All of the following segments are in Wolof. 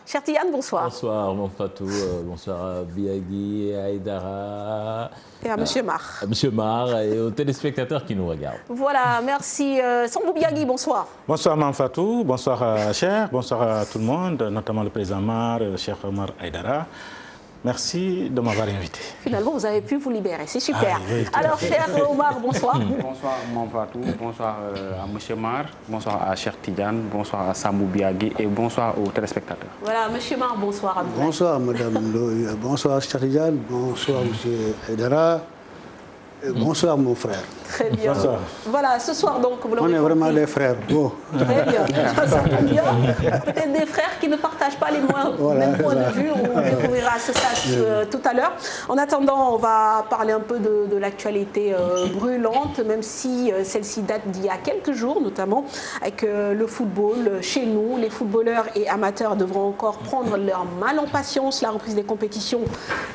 Cher Tidiane, bonsoir. Bonsoir, mon Fatou, bonsoir à Biagui, à Aïdara. Et à Monsieur Mar. À Monsieur Mar et aux téléspectateurs qui nous regardent. Voilà, merci. Sambou Biagui, bonsoir. Bonsoir, Mme Fatou, bonsoir, Cher, bonsoir à tout le monde, notamment le président Mar, le Cheikh Omar Aïdara. Merci de m'avoir invité. Finalement, vous avez pu vous libérer, c'est super. Alors, cher Omar, bonsoir. Bonsoir, Mme Fatou, bonsoir à M. Mar, bonsoir à Cher Tidiane, bonsoir à Sambou Biagui et bonsoir aux téléspectateurs. Voilà, M. Mar, bonsoir à vous. Bonsoir, Mme Ndoye, bonsoir, Cher Tidiane, bonsoir, M. Aïdara. Bonsoir mon frère. Très bien. Bonsoir. Voilà, ce soir donc, vous l'aurez On est compris. vraiment des frères. Bon. Très bien. Ça tombe bien. Peut-être des frères qui ne partagent pas les mêmes points de vue. On découvrira ce stage tout à l'heure. En attendant, on va parler un peu de l'actualité brûlante, même si celle-ci date d'il y a quelques jours, notamment avec le football. Chez nous, les footballeurs et amateurs devront encore prendre leur mal en patience. La reprise des compétitions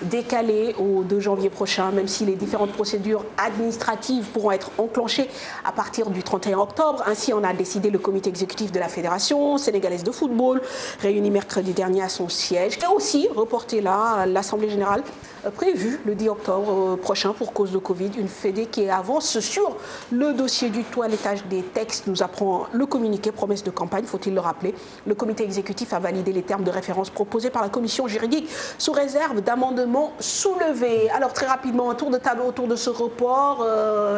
décalée au 2 janvier prochain, même si les différentes procédures administratives pourront être enclenchées à partir du 31 octobre. Ainsi en a décidé le comité exécutif de la Fédération sénégalaise de football, réuni mercredi dernier à son siège, et aussi reporté là l'Assemblée générale prévue le 10 octobre prochain pour cause de Covid. Une fédé qui avance sur le dossier du toilettage des textes, nous apprend le communiqué promesse de campagne, faut-il le rappeler. Le comité exécutif a validé les termes de référence proposés par la commission juridique sous réserve d'amendements soulevés. Alors très rapidement, un tour de table autour de ce report.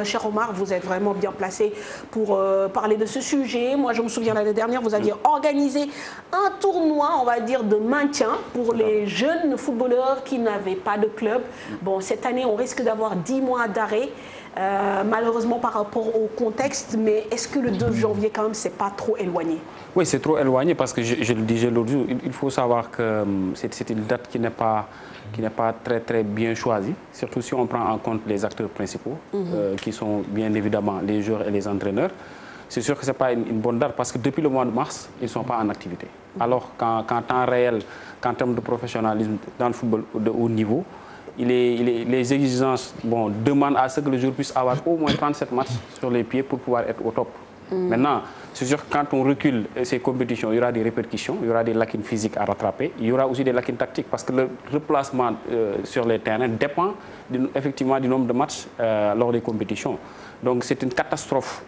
Cher Omar, vous êtes vraiment bien placé pour parler de ce sujet. Moi, je me souviens l'année dernière, vous aviez organisé un tournoi, on va dire, de maintien pour les jeunes footballeurs qui n'avaient pas de club. Bon, cette année, on risque d'avoir 10 mois d'arrêt, malheureusement par rapport au contexte, mais est-ce que le 2 janvier, quand même, c'est pas trop éloigné? Oui, c'est trop éloigné parce que je le disais l'autre jour, il faut savoir que c'est une date qui n'est pas très bien choisie, surtout si on prend en compte les acteurs principaux, qui sont bien évidemment les joueurs et les entraîneurs. C'est sûr que ce n'est pas une bonne date parce que depuis le mois de mars, ils ne sont pas en activité. Alors qu'en temps réel, qu'en termes de professionnalisme dans le football de haut niveau, les exigences demandent à ce que le joueur puisse avoir au moins 37 matchs sur les pieds pour pouvoir être au top. Maintenant, c'est sûr que quand on recule ces compétitions, il y aura des répercussions, il y aura des lacunes physiques à rattraper, il y aura aussi des lacunes tactiques parce que le replacement sur les terrains dépend effectivement du nombre de matchs lors des compétitions. Donc c'est une catastrophe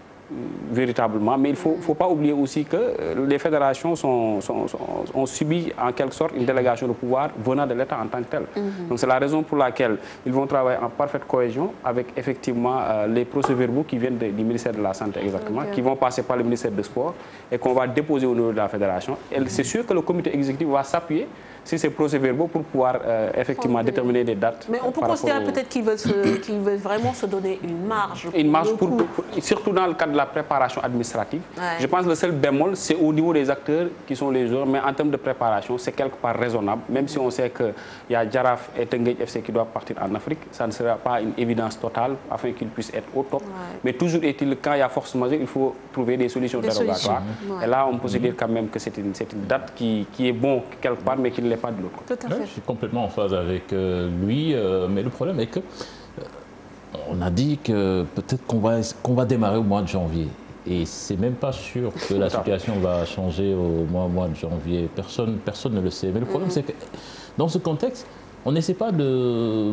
véritablement, mais il ne faut pas oublier aussi que les fédérations ont subi en quelque sorte une délégation de pouvoir venant de l'État en tant que tel. Donc c'est la raison pour laquelle ils vont travailler en parfaite cohésion avec effectivement les procès-verbaux qui viennent du ministère de la Santé exactement, qui vont passer par le ministère des Sports et qu'on va déposer au niveau de la fédération. Et c'est sûr que le comité exécutif va s'appuyer sur ces procès-verbaux pour pouvoir effectivement déterminer des dates. Mais on peut considérer peut-être qu'ils veulent vraiment se donner une marge. Une marge, surtout dans le cadre de la préparation administrative. Ouais. Je pense que le seul bémol, c'est au niveau des acteurs qui sont les joueurs, mais en termes de préparation, c'est quelque part raisonnable, même si on sait qu'il y a Djaraf et Tenguej FC qui doivent partir en Afrique, ça ne sera pas une évidence totale afin qu'ils puissent être au top. Ouais. Mais toujours est-il, quand il y a force majeure, il faut trouver des solutions dérogatoires. Ouais. Et là, on peut se dire quand même que c'est une date qui est bon quelque part, mais qui ne l'est pas de l'autre côté. Je suis complètement en phase avec lui, mais le problème est que on a dit que peut-être qu'on va démarrer au mois de janvier. Et c'est même pas sûr que la situation va changer au mois de janvier. Personne ne le sait. Mais le problème, c'est que dans ce contexte, on n'essaie pas de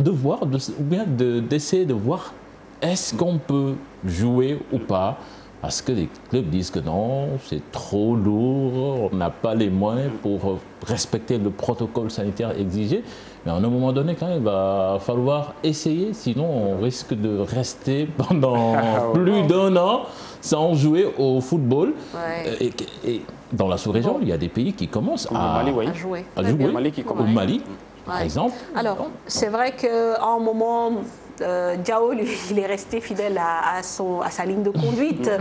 voir, ou bien d'essayer de voir est-ce qu'on peut jouer ou pas. Parce que les clubs disent que non, c'est trop lourd, on n'a pas les moyens pour respecter le protocole sanitaire exigé. Mais à un moment donné, quand même, il va falloir essayer, sinon on risque de rester pendant plus d'1 an sans jouer au football. Ouais. Et dans la sous-région, il y a des pays qui commencent à jouer. Au Mali, par exemple. Alors, c'est vrai qu'à un moment... Diao, lui, il est resté fidèle à sa ligne de conduite.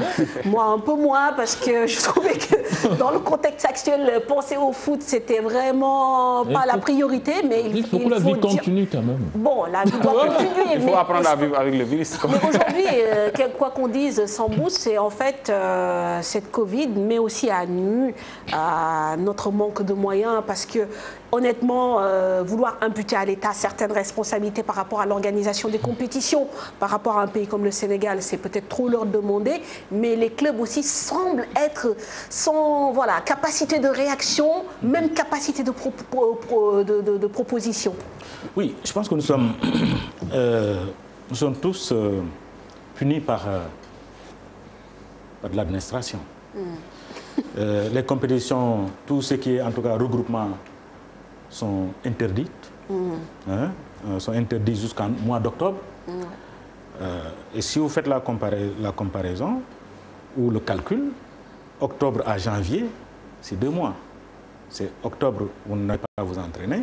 Moi, un peu moins, parce que je trouvais que dans le contexte actuel, penser au foot, c'était vraiment pas la priorité. Mais il faut que la vie continue quand même. Bon, la vie doit continuer. Il faut apprendre à vivre avec le virus. Mais aujourd'hui, quoi qu'on dise, Sambou, c'est en fait cette Covid, mais aussi à notre manque de moyens, parce que honnêtement, vouloir imputer à l'État certaines responsabilités par rapport à l'organisation des compétitions, par rapport à un pays comme le Sénégal, c'est peut-être trop leur demander, mais les clubs aussi semblent être sans capacité de réaction, même capacité de proposition. Oui, je pense que nous sommes tous punis par de l'administration. Les compétitions, tout ce qui est en tout cas regroupement, sont interdites. Sont interdits jusqu'en mois d'octobre. Et si vous faites la comparaison ou le calcul, octobre à janvier, c'est 2 mois. C'est octobre, vous n'allez pas vous entraîner.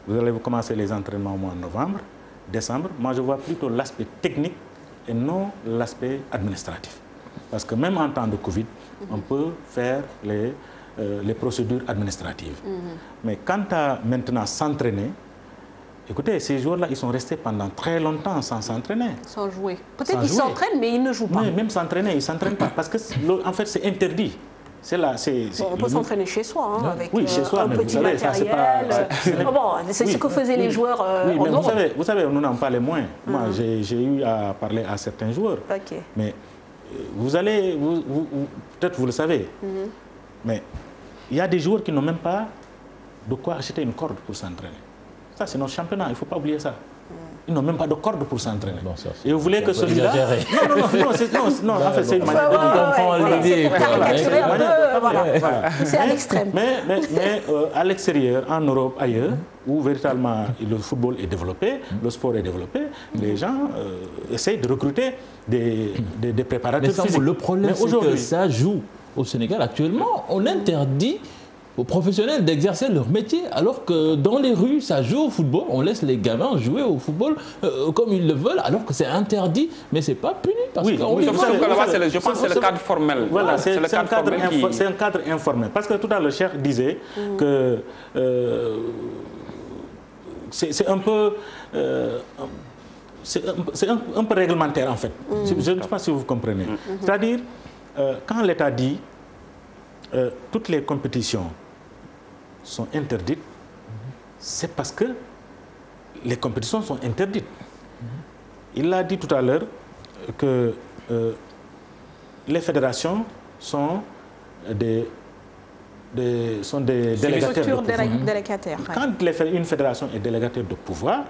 Vous allez commencer les entraînements au mois de novembre, décembre. Moi, je vois plutôt l'aspect technique et non l'aspect administratif. Parce que même en temps de Covid, on peut faire les procédures administratives. Mais quant à maintenant s'entraîner, écoutez, ces joueurs-là, ils sont restés pendant très longtemps sans s'entraîner. Sans jouer. Peut-être qu'ils s'entraînent, mais ils ne jouent pas. Mais même s'entraîner, ils ne s'entraînent pas. Parce que, en fait, c'est interdit. On peut s'entraîner chez soi, avec chez soi, un petit matériel. C'est ce que faisaient les joueurs en Europe. Vous savez, nous n'en parlons moins. Moi, j'ai eu à parler à certains joueurs. Mais peut-être vous le savez, mais il y a des joueurs qui n'ont même pas de quoi acheter une corde pour s'entraîner. Ça, c'est notre championnat, il ne faut pas oublier ça. Ils n'ont même pas de corde pour s'entraîner. Et vous voulez que celui-là... Non, en fait, c'est une manière de... C'est à l'extrême. Mais à l'extérieur, en Europe, ailleurs, où véritablement le football est développé, le sport est développé, les gens essayent de recruter des préparateurs physiques. Le problème, c'est que ça joue au Sénégal. Actuellement, on interdit aux professionnels d'exercer leur métier, alors que dans les rues, ça joue au football. On laisse les gamins jouer au football comme ils le veulent, alors que c'est interdit, mais c'est pas puni. Parce je pense que c'est le cadre formel. Voilà, c'est un cadre informel. Parce que tout à l'heure, le chef disait que c'est un peu... c'est un peu réglementaire, en fait. Je ne sais pas si vous comprenez. C'est-à-dire, quand l'État dit toutes les compétitions sont interdites, c'est parce que les compétitions sont interdites. Il a dit tout à l'heure que les fédérations sont des délégataires de pouvoir. Quand une fédération est délégataire de pouvoir,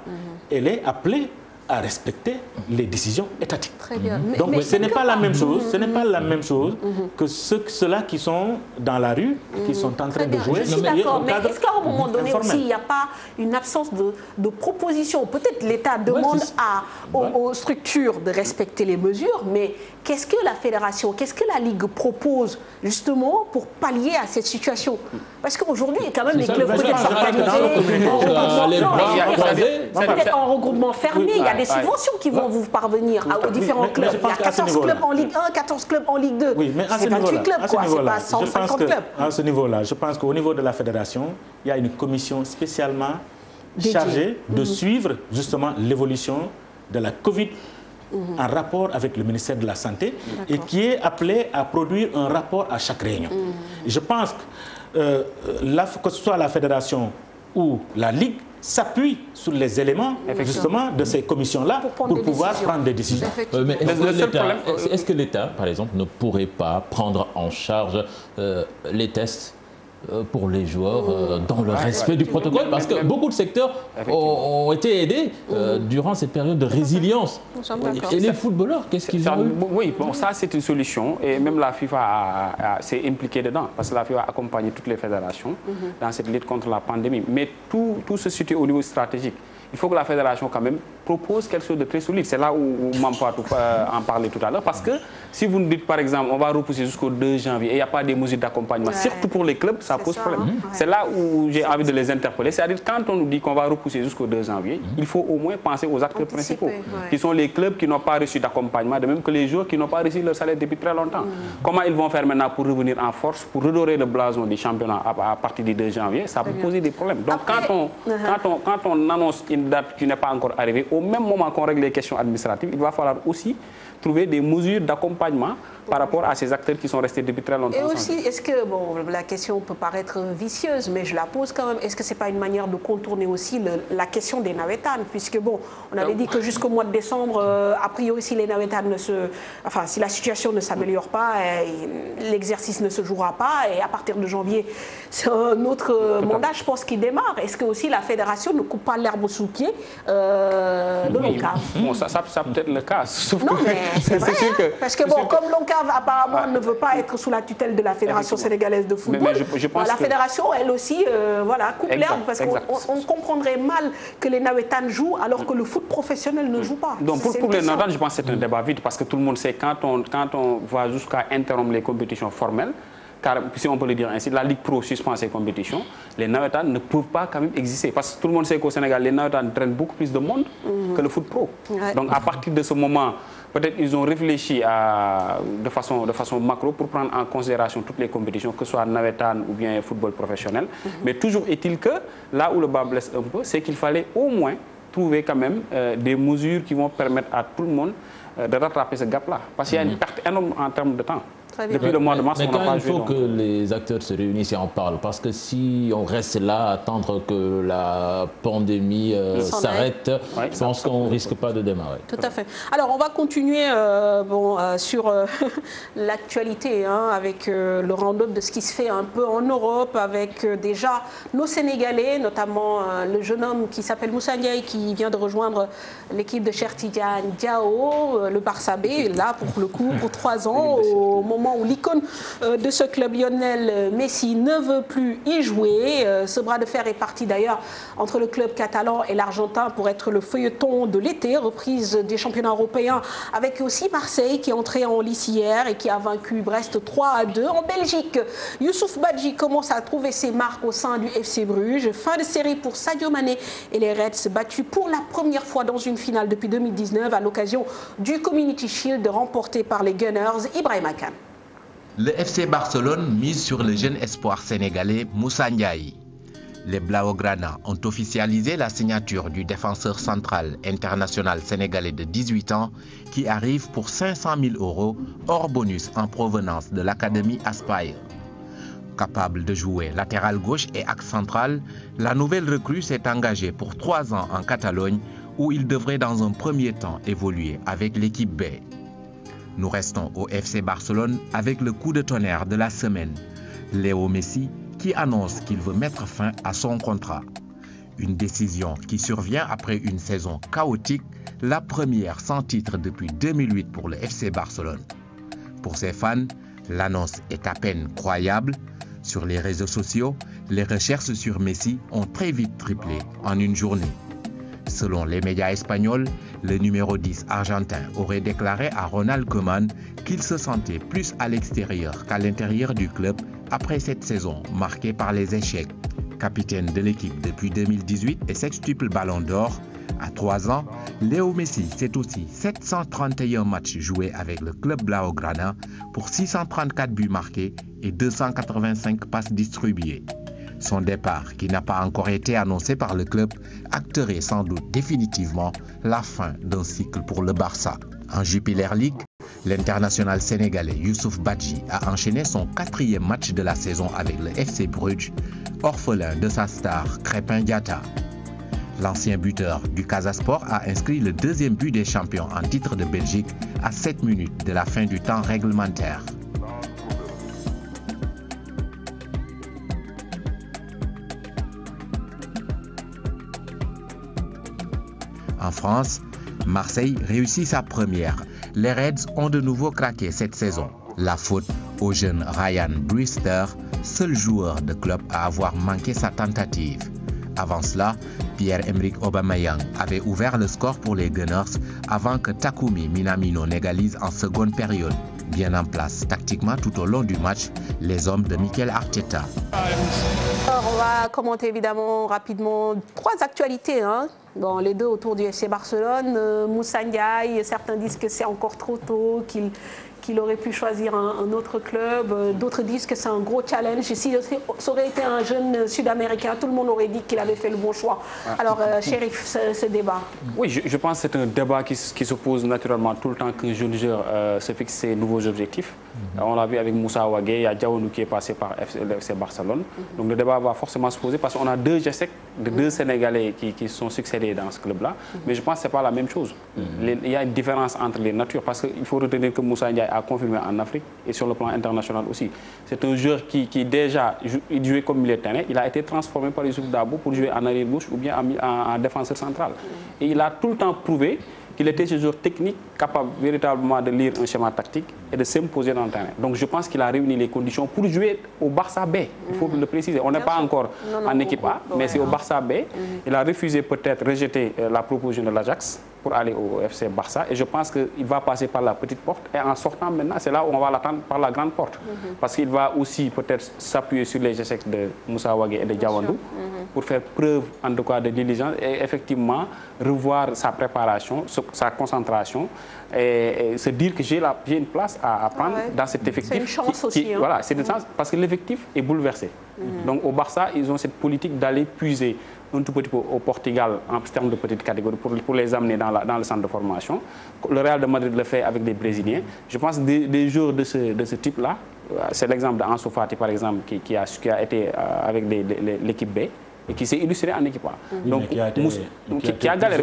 elle est appelée à respecter les décisions étatiques. Très bien. Donc ce n'est pas la même chose. Ce n'est pas la même chose que ceux-là qui sont dans la rue, qui sont en train de jouer. Je suis d'accord. Mais est-ce qu'à un moment donné aussi, il n'y a pas une absence de proposition? Peut-être l'État demande aux structures de respecter les mesures, mais qu'est-ce que la fédération, qu'est-ce que la Ligue propose justement pour pallier à cette situation? Parce qu'aujourd'hui, quand même, les clubs peut-être s'organiser en regroupement fermé. Il y a des subventions qui vont vous parvenir aux différents clubs. Il y a 14 clubs en Ligue 1, 14 clubs en Ligue 2. Oui, mais à ce niveau-là, c'est pas 150 clubs. À ce niveau-là, je pense qu'au niveau de la fédération, il y a une commission spécialement chargée de suivre justement l'évolution de la Covid en rapport avec le ministère de la Santé et qui est appelé à produire un rapport à chaque réunion. Et je pense que ce soit la fédération ou la Ligue s'appuie sur les éléments justement de ces commissions-là pour pouvoir prendre des décisions. Mais est-ce que l'État, par exemple, ne pourrait pas prendre en charge les tests pour les joueurs dans le respect du protocole? Parce que beaucoup de secteurs ont été aidés durant cette période de résilience. Et les footballeurs, qu'est-ce qu'ils ont eu? Oui, bon, ça c'est une solution. Et même la FIFA s'est impliquée dedans. Parce que la FIFA a accompagné toutes les fédérations dans cette lutte contre la pandémie. Mais tout se situe au niveau stratégique. Il faut que la fédération quand même propose quelque chose de très solide. C'est là où Mampatou en parlait tout à l'heure. Parce que si vous nous dites par exemple, on va repousser jusqu'au 2 janvier et il n'y a pas des mesures d'accompagnement, surtout pour les clubs, ça pose problème. C'est là où j'ai envie de les interpeller. C'est-à-dire quand on nous dit qu'on va repousser jusqu'au 2 janvier, il faut au moins penser aux acteurs principaux, qui sont les clubs qui n'ont pas reçu d'accompagnement, de même que les joueurs qui n'ont pas reçu leur salaire depuis très longtemps. Comment ils vont faire maintenant pour revenir en force, pour redorer le blason du championnat à partir du 2 janvier? Ça peut poser des problèmes. Donc quand on annonce une une date qui n'est pas encore arrivée, au même moment qu'on règle les questions administratives, il va falloir aussi trouver des mesures d'accompagnement par rapport à ces acteurs qui sont restés depuis très longtemps. Et aussi, est-ce que, bon, la question peut paraître vicieuse, mais je la pose quand même, est-ce que ce n'est pas une manière de contourner aussi la question des navétanes? Puisque, bon, on avait dit que jusqu'au mois de décembre, a priori, si les navétanes enfin, si la situation ne s'améliore pas, l'exercice ne se jouera pas, et à partir de janvier, c'est un autre mandat, je pense, qui démarre. Est-ce que aussi la fédération ne coupe pas l'herbe sous le pied de l'ONCAV? Bon, ça peut être le cas. Sauf non, que mais c'est vrai, sûr parce que bon, comme l'ONCAV apparemment ne veut pas être sous la tutelle de la Fédération sénégalaise de football, je pense la fédération, elle aussi, voilà, coupe l'herbe, parce qu'on comprendrait mal que les navétanes jouent alors que le foot professionnel ne joue pas. Donc pour les navétanes, je pense que c'est un débat vide, parce que tout le monde sait quand on va jusqu'à interrompre les compétitions formelles, car si on peut le dire ainsi, la Ligue Pro suspend ces compétitions, les navétanes ne peuvent pas quand même exister. Parce que tout le monde sait qu'au Sénégal, les navétanes traînent beaucoup plus de monde que le foot pro. Ouais. Donc à partir de ce moment, peut-être ils ont réfléchi de façon macro pour prendre en considération toutes les compétitions, que ce soit navétane ou bien football professionnel. Mais toujours est-il que, là où le bas blesse un peu, c'est qu'il fallait au moins trouver quand même des mesures qui vont permettre à tout le monde de rattraper ce gap-là. Parce qu'il y a une perte énorme en termes de temps. Depuis le mois de mars, on n'a pas joué. Mais il faut que les acteurs se réunissent et en parlent. Parce que si on reste là à attendre que la pandémie s'arrête, je pense qu'on ne risque pas de démarrer. Tout à fait. Alors, on va continuer sur l'actualité, avec le round-up de ce qui se fait un peu en Europe, avec déjà nos Sénégalais, notamment le jeune homme qui s'appelle Moussa Ndiaye, qui vient de rejoindre l'équipe de Cheikh Tidiane Diao, le Barça B, là pour le coup, pour 3 ans, au moment où l'icône de ce club, Lionel Messi, ne veut plus y jouer. Ce bras de fer est parti d'ailleurs entre le club catalan et l'Argentin pour être le feuilleton de l'été, reprise des championnats européens, avec aussi Marseille qui est entré en lice hier et qui a vaincu Brest 3-2. En Belgique, Youssouf Badji commence à trouver ses marques au sein du FC Bruges. Fin de série pour Sadio Mané et les Reds, battus pour la première fois dans une finale depuis 2019 à l'occasion du Community Shield remporté par les Gunners. Ibrahima Kane. Le FC Barcelone mise sur le jeune espoir sénégalais Moussa Ndiaye. Les Blaugrana ont officialisé la signature du défenseur central international sénégalais de 18 ans qui arrive pour 500 000 € hors bonus en provenance de l'académie Aspire. Capable de jouer latéral gauche et axe central, la nouvelle recrue s'est engagée pour 3 ans en Catalogne où il devrait dans un premier temps évoluer avec l'équipe B. Nous restons au FC Barcelone avec le coup de tonnerre de la semaine, Léo Messi qui annonce qu'il veut mettre fin à son contrat. Une décision qui survient après une saison chaotique, la première sans titre depuis 2008 pour le FC Barcelone. Pour ses fans, l'annonce est à peine croyable. Sur les réseaux sociaux, les recherches sur Messi ont très vite triplé en une journée. Selon les médias espagnols, le numéro 10 argentin aurait déclaré à Ronald Koeman qu'il se sentait plus à l'extérieur qu'à l'intérieur du club après cette saison marquée par les échecs. Capitaine de l'équipe depuis 2018 et sextuple ballon d'or, à 3 ans, Léo Messi, c'est aussi 731 matchs joués avec le club Blaugrana pour 634 buts marqués et 285 passes distribuées. Son départ, qui n'a pas encore été annoncé par le club, acterait sans doute définitivement la fin d'un cycle pour le Barça. En Jupiler League, l'international sénégalais Youssouf Badji a enchaîné son 4e match de la saison avec le FC Bruges, orphelin de sa star Crépin Diatta. L'ancien buteur du Casa Sport a inscrit le 2e but des champions en titre de Belgique à 7 minutes de la fin du temps réglementaire. En France, Marseille réussit sa première. Les Reds ont de nouveau craqué cette saison. La faute au jeune Ryan Brewster, seul joueur de club à avoir manqué sa tentative. Avant cela, Pierre-Emerick Aubameyang avait ouvert le score pour les Gunners avant que Takumi Minamino n'égalise en seconde période. Bien en place tactiquement tout au long du match, les hommes de Mikel Arteta. Alors, on va commenter évidemment rapidement 3 actualités. Bon, les 2 autour du FC Barcelone. Moussa Ndiaye, certains disent que c'est encore trop tôt, qu'il qu'il aurait pu choisir un autre club. D'autres disent que c'est un gros challenge. Et si ça aurait été un jeune Sud-Américain, tout le monde aurait dit qu'il avait fait le bon choix. Alors, Chérif, ce débat. Oui, je pense que c'est un débat qui se pose naturellement tout le temps qu'un jeune joueur se fixe ses nouveaux objectifs. On l'a vu avec Moussa Wagué, il y a Diawoundou qui est passé par le FC Barcelone. Donc le débat va forcément se poser parce qu'on a deux GSEC, deux Sénégalais qui sont succédés dans ce club-là. Mais je pense que ce n'est pas la même chose. Il y a une différence entre les natures parce qu'il faut retenir que Moussa Ndiaye a confirmé en Afrique et sur le plan international aussi. C'est un joueur qui déjà il jouait comme milieu de terrain. Il a été transformé par Youssouf Dabo pour jouer en arrière-gauche ou bien en défenseur central. Et il a tout le temps prouvé qu'il était ce joueur technique capable véritablement de lire un schéma tactique et de s'imposer dans le terrain. Donc je pense qu'il a réuni les conditions pour jouer au Barça B. Il faut le préciser. On n'est pas encore en équipe A, mais c'est au Barça B. Il a refusé peut-être, rejeté la proposition de l'Ajax pour aller au FC Barça. Et je pense qu'il va passer par la petite porte. Et en sortant maintenant, c'est là où on va l'attendre par la grande porte. Parce qu'il va aussi peut-être s'appuyer sur les échecs de Moussa Wagué et de Diawoundou pour faire preuve en tout cas de diligence et effectivement revoir sa préparation, sa concentration et se dire que j'ai une place à prendre dans cet effectif. C'est une chance aussi. Voilà, c'est une chance parce que l'effectif est bouleversé. Donc au Barça, ils ont cette politique d'aller puiser un tout petit peu au Portugal en termes de petite catégorie pour les amener dans le centre de formation. Le Real de Madrid le fait avec des Brésiliens. Je pense que des joueurs de ce type-là, c'est l'exemple d'Ansu Fati par exemple qui a été avec l'équipe B et qui s'est illustré en équipe A. Donc, qui a galéré.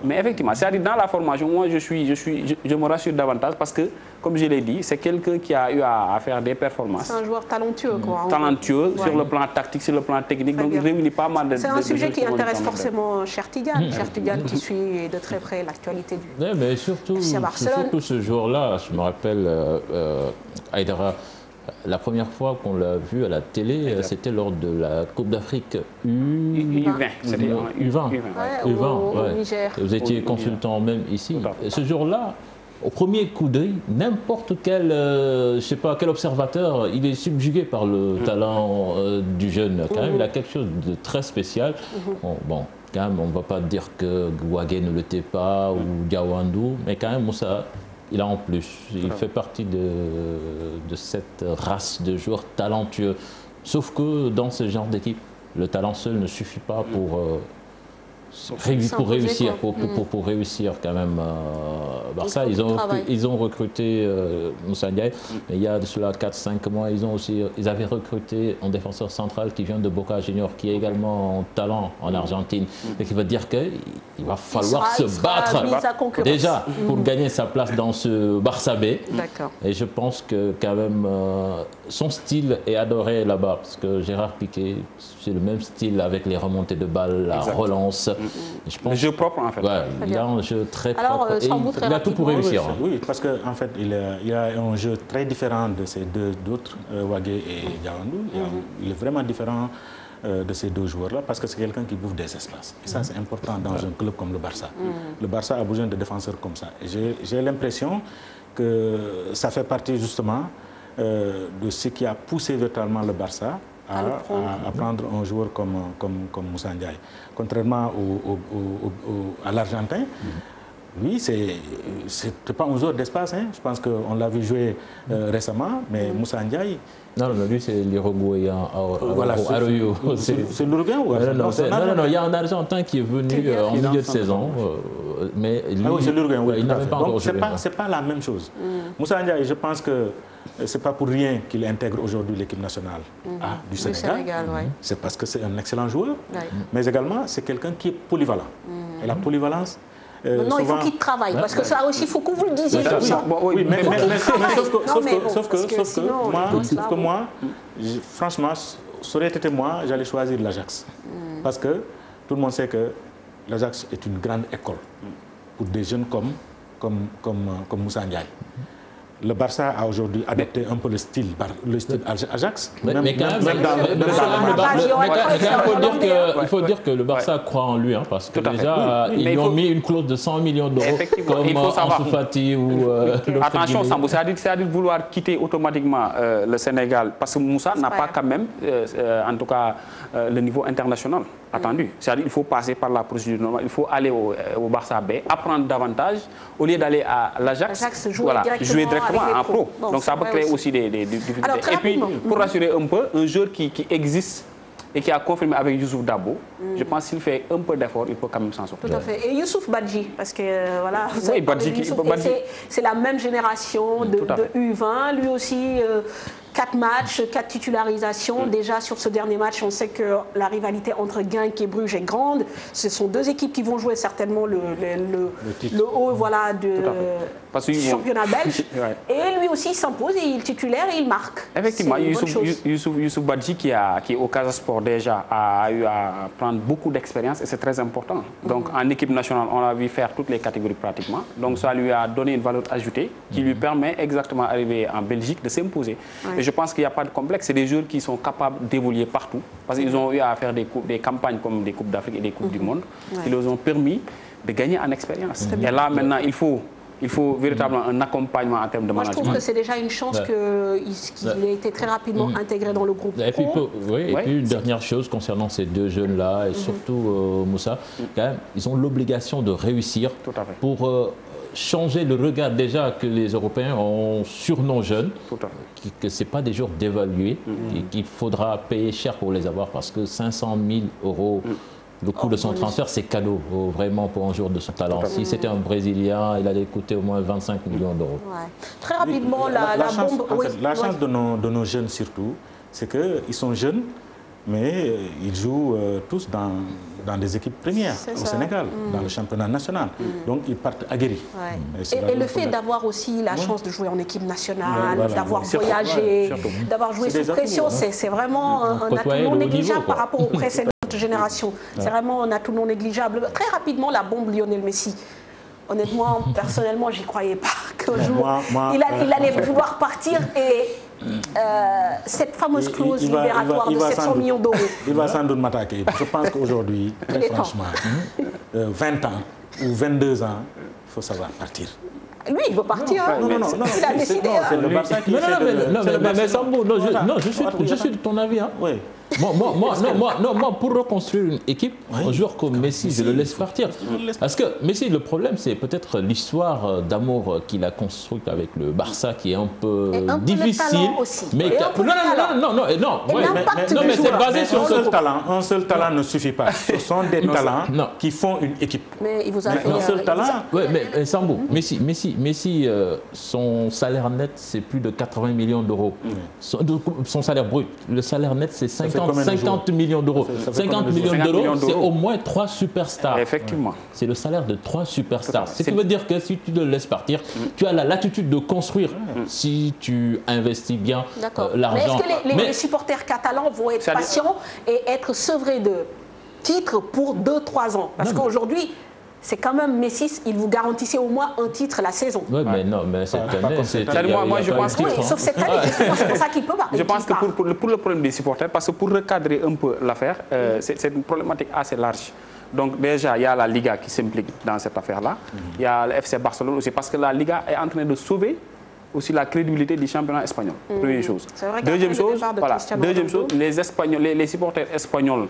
Mais effectivement, c'est-à-dire dans la formation, moi je me rassure davantage parce que, comme je l'ai dit, c'est quelqu'un qui a eu à faire des performances. C'est un joueur talentueux, quoi. Talentueux sur le plan tactique, sur le plan technique. Donc il réunit pas mal de. C'est un sujet qui intéresse forcément Cher Tidiane. Cher Tidiane qui suit de très près l'actualité du mais surtout ce jour-là, je me rappelle Aïdara. La première fois qu'on l'a vu à la télé, c'était lors de la Coupe d'Afrique U20. Au Niger. Vous étiez consultant même ici. Et ce jour-là, au premier coup d'œil, n'importe quel, je sais pas, quel observateur, il est subjugué par le talent du jeune. Quand même, il a quelque chose de très spécial. Bon, quand même, on ne va pas dire que Wagué ne l'était pas ou Diawoundou, mais quand même, Moussa, il a en plus. Il fait partie de cette race de joueurs talentueux. Sauf que dans ce genre d'équipe, le talent seul ne suffit pas pour réussir, pour réussir quand même. Barça, ils ont recruté Moussa Ndiaye, mais il y a de cela 4-5 mois, ils avaient recruté un défenseur central qui vient de Boca Juniors, qui est également en talent en Argentine. Et qui veut dire qu'il va falloir se battre déjà pour gagner sa place dans ce Barça B. Et je pense que quand même son style est adoré là-bas, parce que Gérard Piqué, c'est le même style avec les remontées de balles, la relance. Je pense, le jeu propre en fait. Ouais, il a un jeu très propre. Il a tout pour réussir. Oui, parce qu'en fait, il y a un jeu très différent de ces d'autres, Wagué et Diawoundou. Il est vraiment différent de ces deux joueurs-là parce que c'est quelqu'un qui bouffe des espaces. Et ça, c'est important dans un club comme le Barça. Le Barça a besoin de défenseurs comme ça. Et j'ai l'impression que ça fait partie justement de ce qui a poussé véritablement le Barça à prendre un joueur comme Moussa Ndiaye. Contrairement à l'Argentin, oui, c'est pas un joueur d'espace. Je pense qu'on l'a vu jouer récemment, mais Moussa Ndiaye... Non, lui, c'est l'Uruguayen. Voilà, c'est l'Uruguayen ou non, il y a un Argentin qui est venu en milieu de saison, mais lui, c'est l'Uruguayen, il n'avait pas encore joué. C'est pas la même chose. Moussa Ndiaye, je pense que c'est pas pour rien qu'il intègre aujourd'hui l'équipe nationale du Sénégal. C'est parce que c'est un excellent joueur, mais également c'est quelqu'un qui est polyvalent. Et la polyvalence... non, il faut qu'il travaille, parce que ça aussi, il faut que vous le disiez. Oui, mais sauf que moi, franchement, ça aurait été moi, j'allais choisir l'Ajax. Parce que tout le monde sait que l'Ajax est une grande école pour des jeunes comme Moussa Ndiaye. le Barça a aujourd'hui adopté un peu le style Ajax. Mais quand même, il faut dire que le Barça croit en lui, hein, parce que déjà, ils lui ont mis une clause de 100 millions d'euros comme Ansu Fati ou... Attention, Sambou, c'est-à-dire vouloir quitter automatiquement le Sénégal, parce que Moussa n'a pas quand même, en tout cas, le niveau international attendu. C'est-à-dire qu'il faut passer par la procédure normale, il faut aller au Barça B, apprendre davantage, au lieu d'aller à l'Ajax, jouer directement en pro. Bon, donc ça peut créer aussi des difficultés. Alors, et puis, pour rassurer un peu, un joueur qui existe et qui a confirmé avec Youssouf Dabo, je pense qu'il fait un peu d'effort, il peut quand même s'en sortir. Tout à fait. Et Youssouf Badji, parce que voilà, oui, c'est la même génération de U20, lui aussi... 4 matchs, 4 titularisations. Déjà sur ce dernier match, on sait que la rivalité entre Genk et Bruges est grande. Ce sont deux équipes qui vont jouer certainement le haut du championnat belge. Et lui aussi il s'impose, il est titulaire et il marque. Effectivement, Youssouf Badji qui est au Casa Sport déjà a eu à prendre beaucoup d'expérience et c'est très important. Donc en équipe nationale, on l'a vu faire toutes les catégories pratiquement. Donc ça lui a donné une valeur ajoutée qui lui permet exactement d'arriver en Belgique, de s'imposer. Et je pense qu'il n'y a pas de complexe. C'est des joueurs qui sont capables d'évoluer partout. Parce qu'ils ont eu à faire des campagnes comme des Coupes d'Afrique et des Coupes du Monde qui leur ont permis de gagner en expérience. Et là, maintenant, il faut véritablement un accompagnement en termes de management. Je trouve que c'est déjà une chance qu'il ait été très rapidement intégré dans le groupe. Et puis, et puis une dernière chose concernant ces deux jeunes-là, et surtout Moussa, quand même, ils ont l'obligation de réussir pour... changer le regard déjà que les Européens ont sur nos jeunes, que ce n'est pas des joueurs dévalués, qu'il faudra payer cher pour les avoir parce que 500 000 euros, le coût de son transfert, c'est cadeau vraiment pour un joueur de son talent. Si c'était un Brésilien, il allait coûter au moins 25 millions d'euros. Très rapidement, la chance de nos jeunes surtout, c'est qu'ils sont jeunes, mais ils jouent tous dans des équipes premières au Sénégal, dans le championnat national. Donc ils partent aguerris. Et le fait d'avoir aussi la chance de jouer en équipe nationale, d'avoir voyagé, d'avoir joué sous pression, c'est vraiment un atout non négligeable par rapport aux précédentes générations. C'est vraiment un atout non négligeable. Très rapidement, la bombe Lionel Messi. Honnêtement, personnellement, j'y croyais pas qu'un jour il allait vouloir partir et cette fameuse clause libératoire de 700 millions d'euros. Il va sans doute m'attaquer. Je pense qu'aujourd'hui, très franchement, 20 ans ou 22 ans, il faut savoir partir. Lui, il veut partir. Non, il a décidé. C'est le Barça qui mais Sambou, je suis de ton avis. Hein. Oui. Moi, pour reconstruire une équipe, un joueur comme Messi, je le laisse partir. Parce que Messi, le problème, c'est peut-être l'histoire d'amour qu'il a construite avec le Barça qui est un peu difficile. Mais mais c'est basé sur ce talent. Un seul talent ne suffit pas. Ce sont des talents qui font une équipe. Mais il vous a fait un seul talent. Oui, mais Sambou, Messi, son salaire net, c'est plus de 80 millions d'euros. Son salaire brut. Le salaire net, c'est 50 millions d'euros. 50 millions d'euros, c'est au moins 3 superstars. Effectivement. C'est le salaire de 3 superstars. Ce qui veut dire que si tu le laisses partir, tu as la latitude de construire si tu investis bien l'argent. Mais est-ce que les supporters catalans vont être patients et être sevrés de titres pour 2-3 ans? Parce qu'aujourd'hui... c'est quand même Messi, il vous garantissait au moins un titre la saison. Oui, mais non, mais cette année, moi, je pense que... sauf cette année, c'est pour ça qu'il peut partir. Je pense que pour le problème des supporters, parce que pour recadrer un peu l'affaire, c'est une problématique assez large. Donc déjà, il y a la Liga qui s'implique dans cette affaire-là. Il y a le FC Barcelone aussi, parce que la Liga est en train de sauver aussi la crédibilité du championnat espagnol. Première chose. Deuxième chose, les supporters espagnols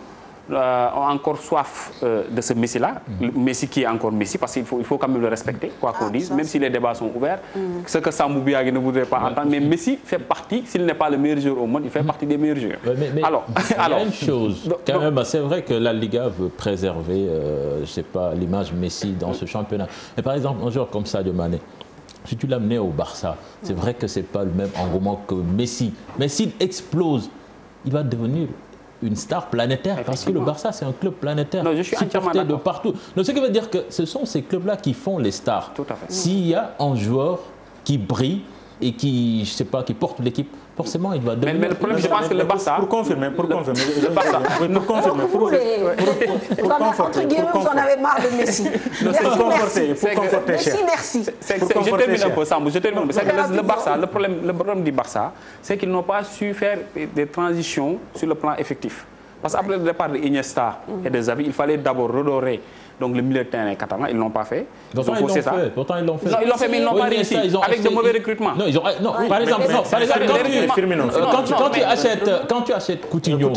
ont encore soif de ce Messi-là. Messi qui est encore Messi, parce qu'il faut quand même le respecter, quoi qu'on dise, même si les débats sont ouverts. Ce que Sambou Biagui ne voudrait pas entendre, mais Messi fait partie, s'il n'est pas le meilleur joueur au monde, il fait partie des meilleurs joueurs. Mais alors, il y a une chose, quand même, c'est vrai que la Liga veut préserver, je sais pas, l'image Messi dans ce championnat. Mais par exemple, un joueur comme Sadio Mané, si tu l'amenais au Barça, c'est vrai que c'est pas le même engouement que Messi. Mais s'il explose, il va devenir une star planétaire, parce que le Barça, c'est un club planétaire, supporté de partout. Donc, ce qui veut dire que ce sont ces clubs-là qui font les stars. Tout à fait. S'il y a un joueur qui brille, et qui, je sais pas, qui porte l'équipe, forcément, il va devenir... Mais le problème, je pense que le Barça... Pour confirmer, le Barça... Entre guillemets, vous en avez marre de Messi. Merci. Je termine un peu, Sambou, je termine. Le problème du Barça, c'est qu'ils n'ont pas su faire des transitions sur le plan effectif. Parce qu'après le départ de Iniesta et de Xavi, il fallait d'abord redorer donc le milieu de terrain catalan. Ils ne l'ont pas fait. Pourtant, ils l'ont fait. Non, ils l'ont fait, mais ils n'ont pas réussi. Avec de mauvais recrutements. Par exemple, quand tu achètes Coutinho,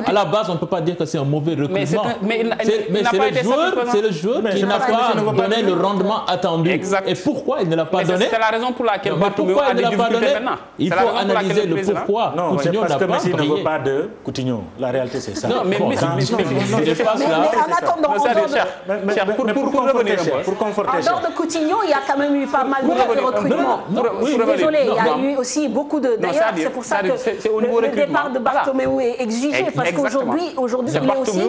à la base, on ne peut pas dire que c'est un mauvais recrutement. Mais c'est le joueur qui n'a pas donné le rendement attendu. Et pourquoi il ne l'a pas donné? C'est la raison pour laquelle Bartomeu a des difficultés maintenant. Il faut analyser le pourquoi Coutinho n'a pas brillé. Parce que Messi ne veut pas de Coutinho. La réalité, c'est ça. Non, mais pour conforter. En dehors de Coutinho, il y a quand même eu pas mal de recrutements. Désolé, il y a eu aussi beaucoup de... D'ailleurs, c'est pour ça que le départ de Bartomeu est exigé, parce qu'aujourd'hui, il est aussi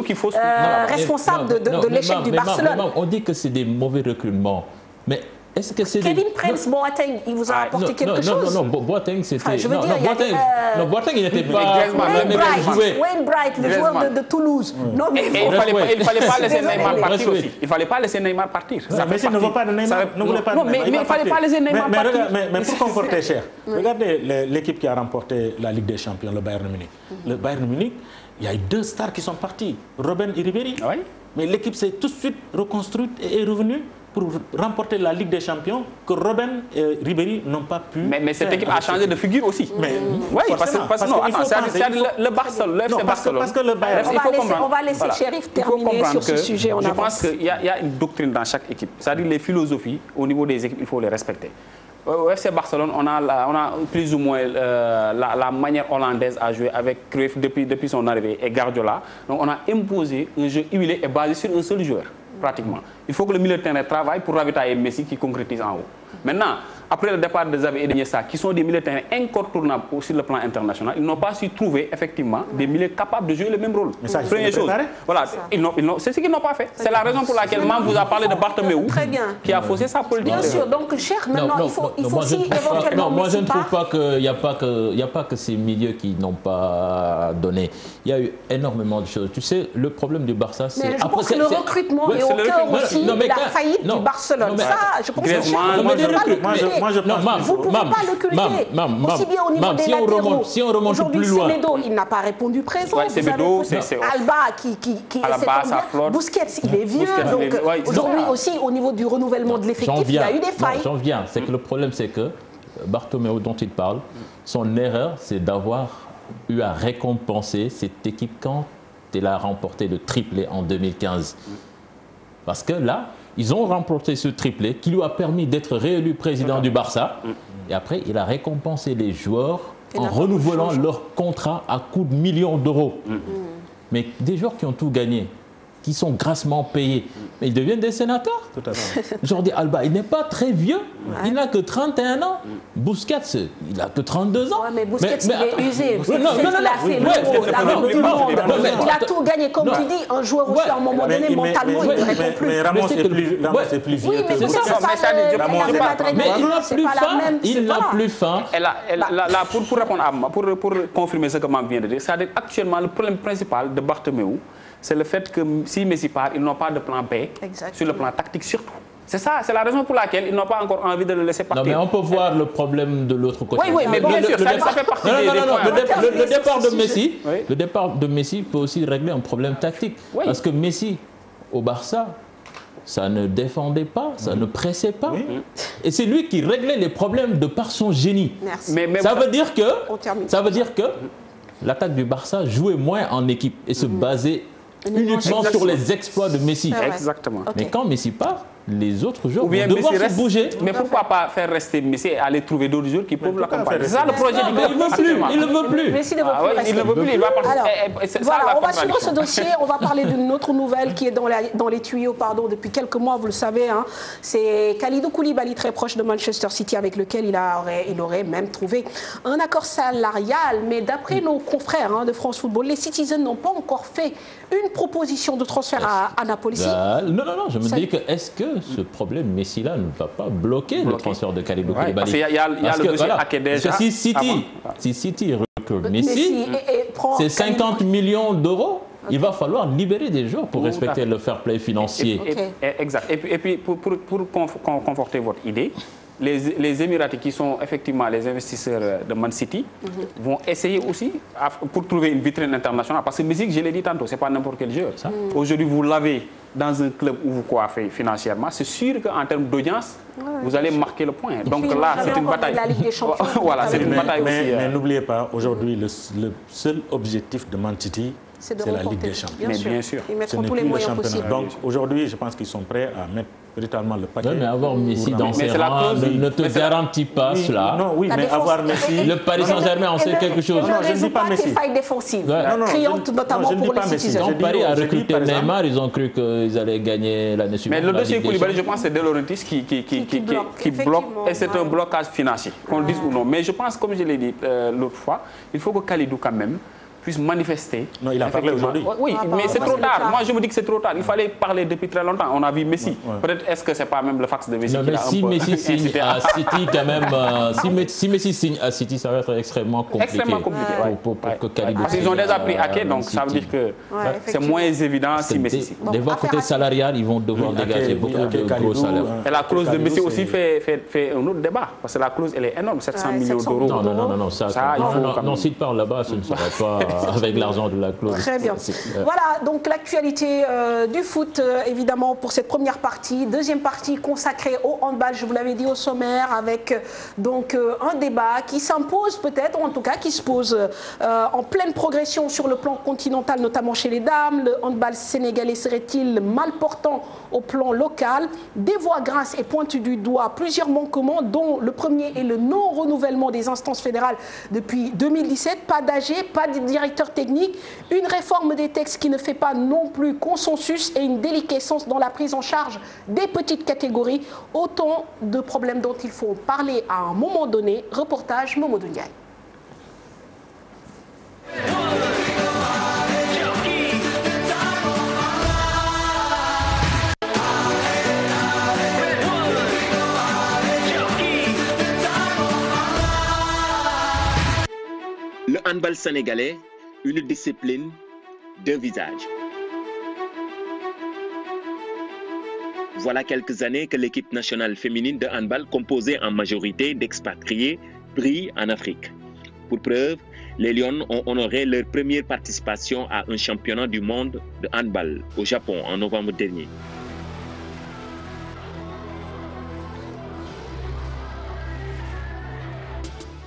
responsable de l'échec du Barcelone. On dit que c'est des mauvais recrutements, mais... Kevin Prince Boateng, il vous a apporté quelque chose? Non, Boateng, c'était... Boateng, il n'était pas... Wayne Bright, le joueur de Toulouse. Il ne fallait pas laisser Neymar partir aussi. Il ne fallait pas laisser Neymar partir. Messi ne veut pas de Neymar. Non, mais il ne fallait pas laisser Neymar partir. Mais pour conforter, cher, regardez l'équipe qui a remporté la Ligue des Champions, le Bayern Munich. Le Bayern Munich, il y a eu 2 stars qui sont partis, Robben et Ribéry. Mais l'équipe s'est tout de suite reconstruite et est revenue pour remporter la Ligue des Champions, que Robben et Ribéry n'ont pas pu. Mais cette équipe a changé de figure aussi. Oui, parce que le Barcelone, le FC Barcelone. Parce que le Bayern, on va laisser Chérif terminer sur ce sujet. Je pense qu'il y a une doctrine dans chaque équipe. C'est-à-dire les philosophies, au niveau des équipes, il faut les respecter. Au FC Barcelone, on a plus ou moins la manière hollandaise à jouer avec Cruyff depuis son arrivée et Guardiola. Donc on a imposé un jeu huilé et basé sur un seul joueur, pratiquement. Il faut que le milieu de terrain travaille pour ravitailler Messi qui concrétise en haut. Maintenant, après le départ de Xavi et de Iniesta, qui sont des milieux de terrain incontournables sur le plan international, ils n'ont pas su trouver effectivement des milieux capables de jouer le même rôle. Première chose, voilà, c'est ce qu'ils n'ont pas fait. C'est la raison pour laquelle Mam vous a parlé de Bartomeu, qui a faussé sa politique. Bien sûr, donc cher, maintenant il faut aussi éventuellement... Moi je ne trouve pas qu'il n'y a pas que ces milieux qui n'ont pas donné. Il y a eu énormément de choses. Tu sais, le problème du Barça, c'est... Mais je pense que le recrutement est au cœur aussi de la faillite du Barcelone. Ça, je pense que vous ne pouvez pas le cultiver. Aussi bien au niveau des latéraux. Si on remonte plus loin. Semedo, il n'a pas répondu présent. Alba qui essaie. Busquets, il est vieux. Donc aujourd'hui aussi, au niveau du renouvellement de l'effectif, il y a eu des failles. J'en viens. C'est que le problème, c'est que Bartomeu, dont il parle, son erreur, c'est d'avoir eu à récompenser cette équipe quand elle a remporté le triplé en 2015. Parce que là, ils ont remporté ce triplé qui lui a permis d'être réélu président du Barça. Et après, il a récompensé les joueurs en renouvelant leur contrat à coût de millions d'euros. Mais des joueurs qui ont tout gagné, qui sont grassement payés, mais ils deviennent des sénateurs. Tout à fait. Jordi Alba, il n'est pas très vieux. Il n'a que 31 ans. Busquets, il n'a que 32 ans. Ouais, mais Busquets, il est usé. Il a tout gagné. Comme tu dis, un joueur aussi, à un moment donné, mentalement, il ne répond plus. Mais Ramos est plus vieux. Oui, mais c'est pas il n'a plus faim. Pour répondre à moi, pour confirmer ce que Mam vient de dire, c'est-à-dire actuellement, le problème principal de Bartomeu, c'est le fait que si Messi part, ils n'ont pas de plan B, sur le plan tactique surtout. C'est ça, c'est la raison pour laquelle ils n'ont pas encore envie de le laisser partir. Non, mais on peut voir le problème de l'autre côté. Oui, mais bien sûr, ça fait partie des points. Le départ de Messi peut aussi régler un problème tactique. Parce que Messi, au Barça, ça ne défendait pas, ça ne pressait pas. Et c'est lui qui réglait les problèmes de par son génie. Ça veut dire que l'attaque du Barça jouait moins en équipe et se basait uniquement sur les exploits de Messi. Exactement. Mais quand Messi part, les autres joueurs vont devoir se bouger. Mais pourquoi pas faire rester Messi et aller trouver d'autres joueurs qui peuvent l'accompagner? C'est ça le projet du club. Il ne veut plus. Messi ne veut plus rester. Il ne veut plus, il va partir. Voilà, on va suivre ce dossier. On va parler d'une autre nouvelle qui est dans les tuyaux depuis quelques mois, vous le savez. C'est Kalidou Koulibaly, très proche de Manchester City, avec lequel il aurait même trouvé un accord salarial. Mais d'après nos confrères de France Football, les Citizens n'ont pas encore fait une proposition de transfert à Napoli. Non, je me dis que est-ce que ce problème Messi-là ne va pas bloquer le transfert de Kalidou Koulibaly. Parce qu'il y a le dossier Ake déjà. Si City recrute Messi, c'est 50 millions d'euros. Il va falloir libérer des joueurs pour respecter le fair play financier. Exact. Et puis, pour conforter votre idée, les Émiratis qui sont effectivement les investisseurs de Man City vont essayer aussi pour trouver une vitrine internationale. Parce que Messi, je l'ai dit tantôt, ce n'est pas n'importe quel joueur. Aujourd'hui, vous l'avez dans un club où vous coiffez financièrement. C'est sûr qu'en termes d'audience, vous allez marquer le point. Donc là, c'est une bataille. La Ligue des Champions. Voilà, c'est une bataille aussi. Mais n'oubliez pas, aujourd'hui, le seul objectif de Man City, c'est la Ligue des Champions. Bien sûr. Ils mettront tous les moyens possibles. Donc aujourd'hui, je pense qu'ils sont prêts à mettre véritablement le paquet. Oui, mais avoir Messi dans ses rangs ne te garantit pas cela. Non, oui, mais avoir Messi... Le Paris Saint-Germain en sait quelque chose. Non, je ne dis pas Messi. Failles défensives, criantes notamment pour les citizens. Donc Paris a recruté Neymar, ils ont cru qu'ils allaient gagner l'année suivante. Mais le dossier Koulibaly, je pense, c'est De Laurentiis qui bloque, et c'est un blocage financier, qu'on le dise ou non. Mais je pense, comme je l'ai dit l'autre fois, il faut que Kalidou quand même puisse manifester. Non, il a parlé aujourd'hui. Oui, mais c'est trop tard. Moi, je me dis que c'est trop tard. Il fallait parler depuis très longtemps. On a vu Messi. Peut-être est-ce que c'est pas même le fax de Messi qui l'a un peu... Si Messi signe à City, quand même, si Messi signe à City, ça va être extrêmement compliqué. Pour que Kalidou... Parce qu'ils ont déjà pris Ake, donc ça veut dire que c'est moins évident si Messi signe. Des fois, côté salarial, ils vont devoir dégager beaucoup de gros salaires. Et la clause de Messi aussi fait un autre débat. Parce que la clause, elle est énorme, 700 millions d'euros. Non, ça, non, s'il part là-bas, ce ne sera pas avec l'argent de la clause. Très bien. Voilà, donc l'actualité du foot, évidemment, pour cette première partie. Deuxième partie consacrée au handball, je vous l'avais dit au sommaire, avec donc un débat qui s'impose peut-être, ou en tout cas qui se pose en pleine progression sur le plan continental, notamment chez les dames. Le handball sénégalais serait-il mal portant au plan local? Des voix grasses et pointues du doigt plusieurs manquements, dont le premier est le non-renouvellement des instances fédérales depuis 2017. Pas d'AG, pas de directeur technique, une réforme des textes qui ne fait pas non plus consensus et une déliquescence dans la prise en charge des petites catégories. Autant de problèmes dont il faut parler à un moment donné. Reportage Momodou Ndiaye. Le handball sénégalais, une discipline, deux visages. Voilà quelques années que l'équipe nationale féminine de handball, composée en majorité d'expatriés, brille en Afrique. Pour preuve, les Lions ont honoré leur première participation à un championnat du monde de handball au Japon en novembre dernier.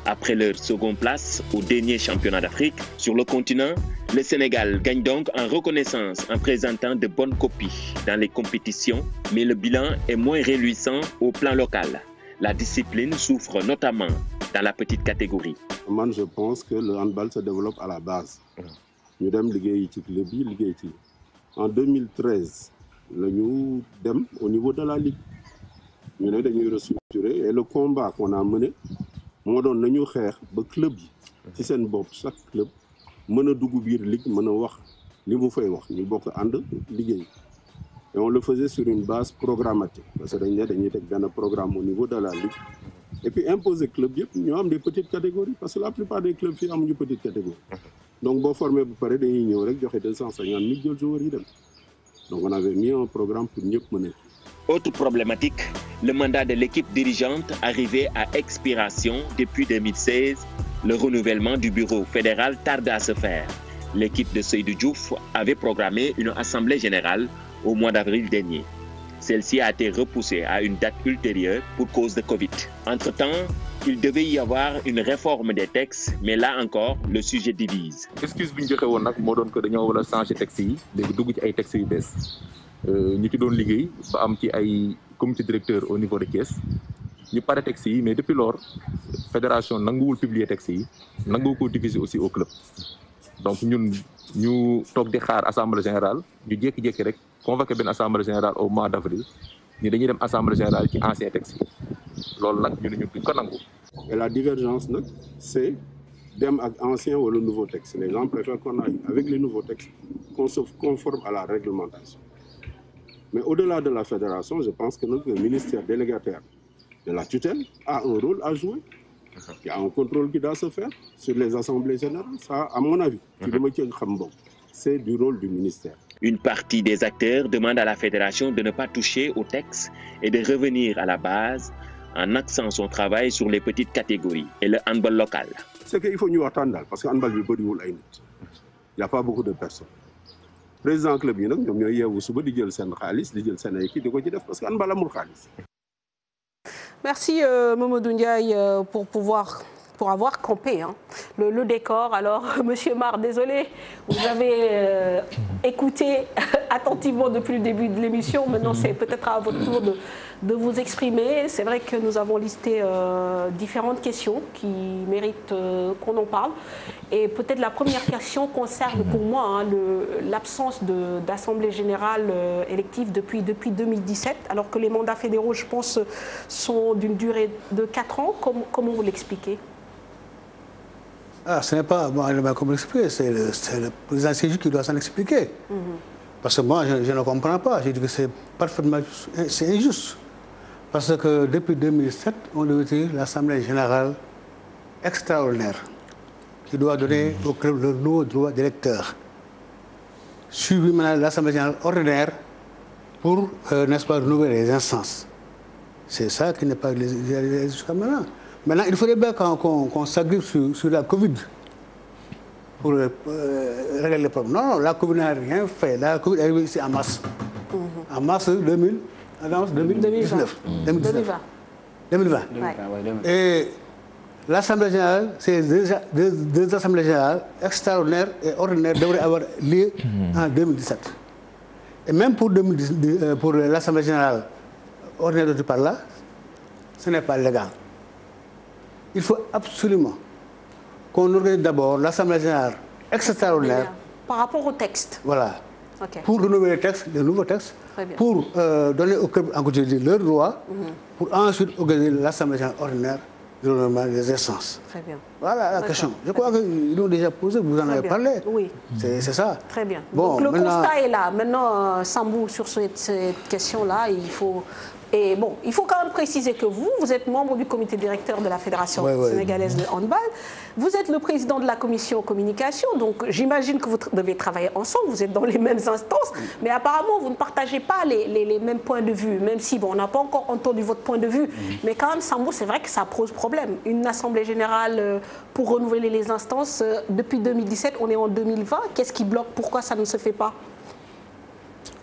Après leur seconde place au dernier championnat d'Afrique, sur le continent, le Sénégal gagne donc en reconnaissance en présentant de bonnes copies dans les compétitions, mais le bilan est moins réjouissant au plan local. La discipline souffre notamment dans la petite catégorie. Moi, je pense que le handball se développe à la base. Nous avons en 2013, nous sommes au niveau de la Ligue. Nous avons restructuré et le combat qu'on a mené, nous avons fait le club. Si c'est chaque club, nous avons fait la Ligue, nous avons fait la Ligue. Et on le faisait sur une base programmatique. Parce que nous avons un programme au niveau de la Ligue. Et puis imposer les clubs, nous avons des petites catégories. Parce que la plupart des clubs ont des petites catégories. Donc, pour former pour parler, nous avons 250 000 joueurs. Donc, on avait mis un programme pour mieux mener. Autre problématique, le mandat de l'équipe dirigeante arrivé à expiration depuis 2016. Le renouvellement du bureau fédéral tarde à se faire. L'équipe de Seydou Diouf avait programmé une assemblée générale au mois d'avril dernier. Celle-ci a été repoussée à une date ultérieure pour cause de Covid. Entre-temps, il devait y avoir une réforme des textes, mais là encore, le sujet divise. Excuse bi ñu joxe woon nag moo doon que dañoo war a changer texte yi léegi dugg ci ay textes yu bees ñu ci doon liggéey ba am ci ay comité directeur au niveau de Thiès ñu pare texte yi mais depuis lors fédération nanguwul publier texte yi nangu ko diffuser aussi au club donc ñun ñu toog di xaar assemblée générale ñu jékki-jékki rek convoqué benn assemblée générale au mois d'avril ni dañuy dem assemblée générale ci ancien texte yi loolu nag ñu ne ñu duñ ko nangu. Et la divergence c'est dem ak ancien ou le nouveau texte. Les gens préfèrent qu'on aille avec les nouveaux textes qu'on se conforme à la réglementation. Mais au-delà de la fédération, je pense que le ministère délégataire de la tutelle a un rôle à jouer. Il y a un contrôle qui doit se faire sur les assemblées générales. Ça, à mon avis, c'est du rôle du ministère. Une partie des acteurs demande à la fédération de ne pas toucher au texte et de revenir à la base en axant son travail sur les petites catégories et le handball local. C'est qu'il faut nous attendre parce que le handball il n'y a pas beaucoup de personnes. Le président club, il y a parce que handball amul khalis. Merci Mamadou Ndiaye pour avoir campé le décor. Alors, Monsieur Mar, désolé, vous avez écouté attentivement depuis le début de l'émission. Maintenant, c'est peut-être à votre tour de vous exprimer. C'est vrai que nous avons listé différentes questions qui méritent qu'on en parle. Et peut-être la première question concerne pour moi l'absence d'Assemblée générale élective depuis 2017, alors que les mandats fédéraux, je pense, sont d'une durée de 4 ans. Comment vous l'expliquez? Ce n'est pas moi comment l'expliquer, c'est le président CJ qui doit s'en expliquer. Parce que moi, je ne comprends pas. Je dis que c'est parfaitement injuste. Parce que depuis 2007, on devait dire l'Assemblée générale extraordinaire qui doit donner au club le nouveau droit d'électeur. Suivi maintenant l'Assemblée générale ordinaire pour, n'est-ce pas, renouveler les instances. C'est ça qui n'est pas jusqu'à maintenant. Maintenant, il faudrait bien qu'on s'agrippe sur la Covid pour régler les problèmes. Non, la Covid n'a rien fait. La Covid est arrivée ici en mars. En mars 2019. 2020. Et l'Assemblée générale, ces deux assemblées générales extraordinaires et ordinaires devraient avoir lieu en 2017. Et même pour l'Assemblée générale ordinaire dont tu parles là, ce n'est pas légal. Il faut absolument qu'on organise d'abord l'Assemblée générale extraordinaire. Par rapport au texte. Voilà. Okay. Pour renouveler les nouveaux textes, pour donner au club en côté leur droit, pour ensuite organiser l'Assemblée générale ordinaire de renouvellement des instances. Très bien. Voilà la question. Je crois qu'ils l'ont déjà posé, vous en avez parlé. Oui. C'est ça. Très bien. Bon, donc le constat est là. Maintenant, Sambou, sur cette question-là, il faut... Et bon, il faut quand même préciser que vous êtes membre du comité directeur de la Fédération sénégalaise de handball. Vous êtes le président de la commission communication, donc j'imagine que vous devez travailler ensemble, vous êtes dans les mêmes instances, mais apparemment vous ne partagez pas les mêmes points de vue, même si on n'a pas encore entendu votre point de vue. Mais quand même, Sambou, c'est vrai que ça pose problème. Une assemblée générale pour renouveler les instances, depuis 2017, on est en 2020. Qu'est-ce qui bloque? Pourquoi ça ne se fait pas?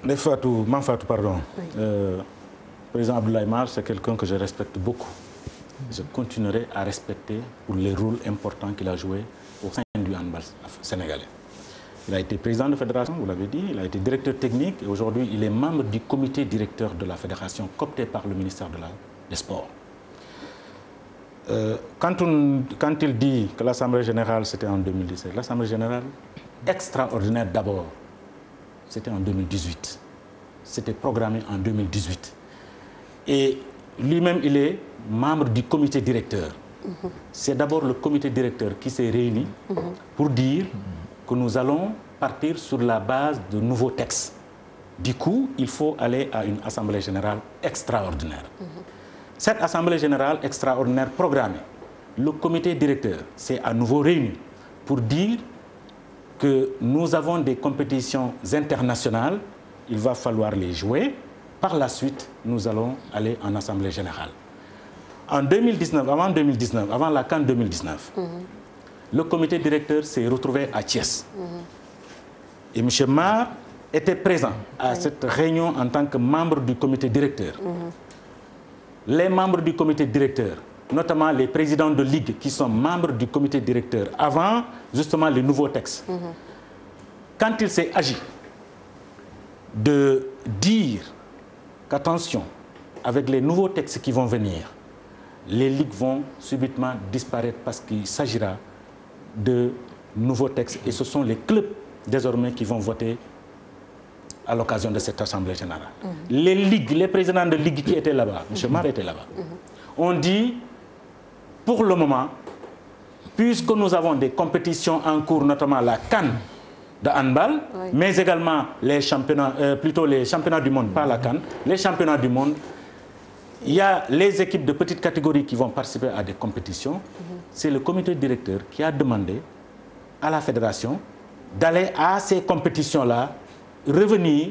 Manfatou, pardon. Oui. Le président Abdoulaye Mar, c'est quelqu'un que je respecte beaucoup. Je continuerai à respecter pour les rôles importants qu'il a joués au sein du handball sénégalais. Il a été président de la fédération, vous l'avez dit, il a été directeur technique et aujourd'hui il est membre du comité directeur de la fédération coopté par le ministère des Sports. Quand il dit que l'Assemblée générale c'était en 2017, l'Assemblée générale extraordinaire d'abord, c'était en 2018. C'était programmé en 2018. Et lui-même, il est membre du comité directeur. C'est d'abord le comité directeur qui s'est réuni pour dire que nous allons partir sur la base de nouveaux textes. Du coup, il faut aller à une assemblée générale extraordinaire. Cette assemblée générale extraordinaire programmée, le comité directeur s'est à nouveau réuni pour dire que nous avons des compétitions internationales, il va falloir les jouer. Par la suite, nous allons aller en assemblée générale. En 2019, avant la CAN 2019, le comité directeur s'est retrouvé à Thiès. Et M. Mar était présent à cette réunion en tant que membre du comité directeur. Les membres du comité directeur, notamment les présidents de ligue qui sont membres du comité directeur, avant justement les nouveaux textes, quand il s'est agi de dire qu'attention, avec les nouveaux textes qui vont venir, les ligues vont subitement disparaître parce qu'il s'agira de nouveaux textes et ce sont les clubs désormais qui vont voter à l'occasion de cette assemblée générale. Les ligues, les présidents de ligues qui étaient là-bas, M. Mar était là-bas, ont dit, pour le moment, puisque nous avons des compétitions en cours, notamment la CAN de handball, mais également les championnats, plutôt les championnats du monde, pas la CAN, les championnats du monde. Il y a les équipes de petite catégorie qui vont participer à des compétitions. C'est le comité directeur qui a demandé à la fédération d'aller à ces compétitions-là, revenir,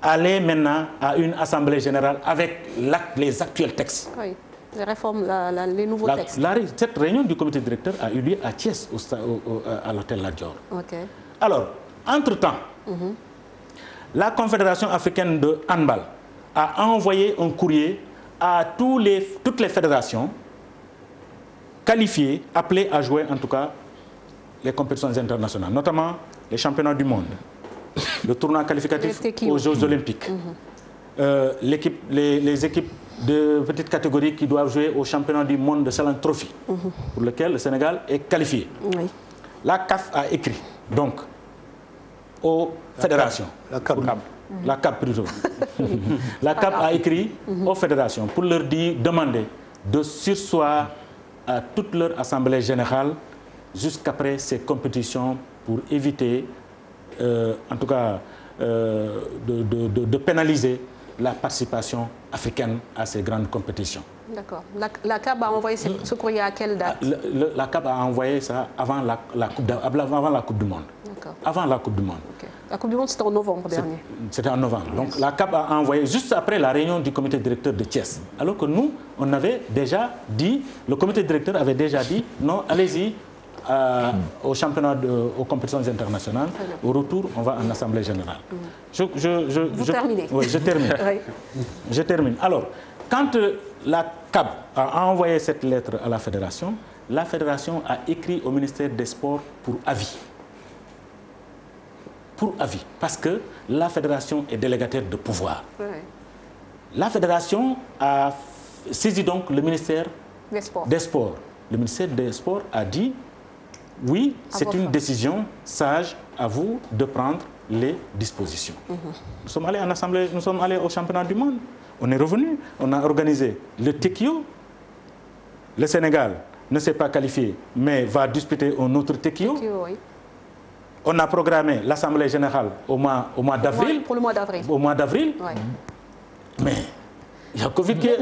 aller maintenant à une assemblée générale avec les actuels textes. Oui, les réformes, les nouveaux textes. Cette réunion du comité directeur a eu lieu à Thiès, à l'hôtel La Dior. Okay. Alors, entre-temps, la Confédération africaine de handball a envoyé un courrier à toutes les fédérations qualifiées, appelées à jouer en tout cas les compétitions internationales, notamment les championnats du monde, le tournoi qualificatif aux Jeux olympiques, les équipes de petite catégorie qui doivent jouer au championnat du monde de Challenge Trophy, pour lequel le Sénégal est qualifié. Oui. La CAF a écrit donc aux fédérations. La CAP plutôt. La CAP a écrit aux fédérations pour leur demander de surseoir à toute leur assemblée générale jusqu'après ces compétitions pour éviter, en tout cas, de pénaliser la participation africaine à ces grandes compétitions. D'accord. La CAP a envoyé ce courrier à quelle date? La CAP a envoyé ça avant la Coupe du Monde. Avant la Coupe du Monde. Okay. La Coupe du Monde, c'était en novembre dernier. C'était en novembre. Donc la CAP a envoyé juste après la réunion du comité directeur de Thiès. Alors que nous, on avait déjà dit, le comité directeur avait déjà dit, non, allez-y au championnat, aux compétitions internationales. Au retour, on va en assemblée générale. Vous terminez. Oui, je termine. Je termine. Alors, quand la CAP a envoyé cette lettre à la fédération a écrit au ministère des Sports pour avis. Pour avis, parce que la fédération est délégataire de pouvoir. La fédération a saisi donc le ministère des Sports. Le ministère des Sports a dit, oui, c'est une décision sage, à vous de prendre les dispositions. Nous sommes allés en assemblée, nous sommes allés au championnat du monde. On est revenu, on a organisé le Tekio. Le Sénégal ne s'est pas qualifié, mais va disputer un autre Tekio. Oui. On a programmé l'Assemblée générale au mois d'avril. Pour le mois d'avril. Au mois d'avril. Mais il y a Covid qui est...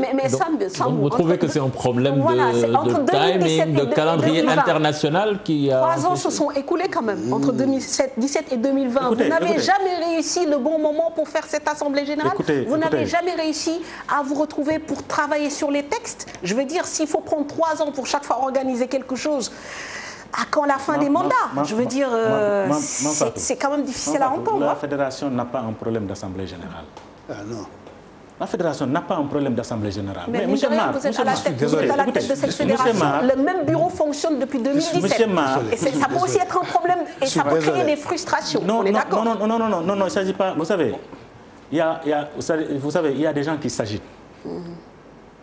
Donc vous trouvez que c'est un problème de timing, de calendrier international qui a... 3 ans se sont écoulés quand même, entre 2017 et 2020. Vous n'avez jamais réussi le bon moment pour faire cette Assemblée générale. Vous n'avez jamais réussi à vous retrouver pour travailler sur les textes. Je veux dire, s'il faut prendre 3 ans pour chaque fois organiser quelque chose... À quand la fin des mandats? Je veux dire, c'est quand même difficile à entendre. La fédération n'a pas un problème d'assemblée générale. Ah non. La fédération n'a pas un problème d'assemblée générale. Mais M. Mar, vous êtes à la tête de cette fédération. Le même bureau fonctionne depuis 2017. Et ça peut aussi être un problème et ça peut créer des frustrations. Non, on est d'accord? Non, il ne s'agit pas. Vous savez, il y a des gens qui s'agitent.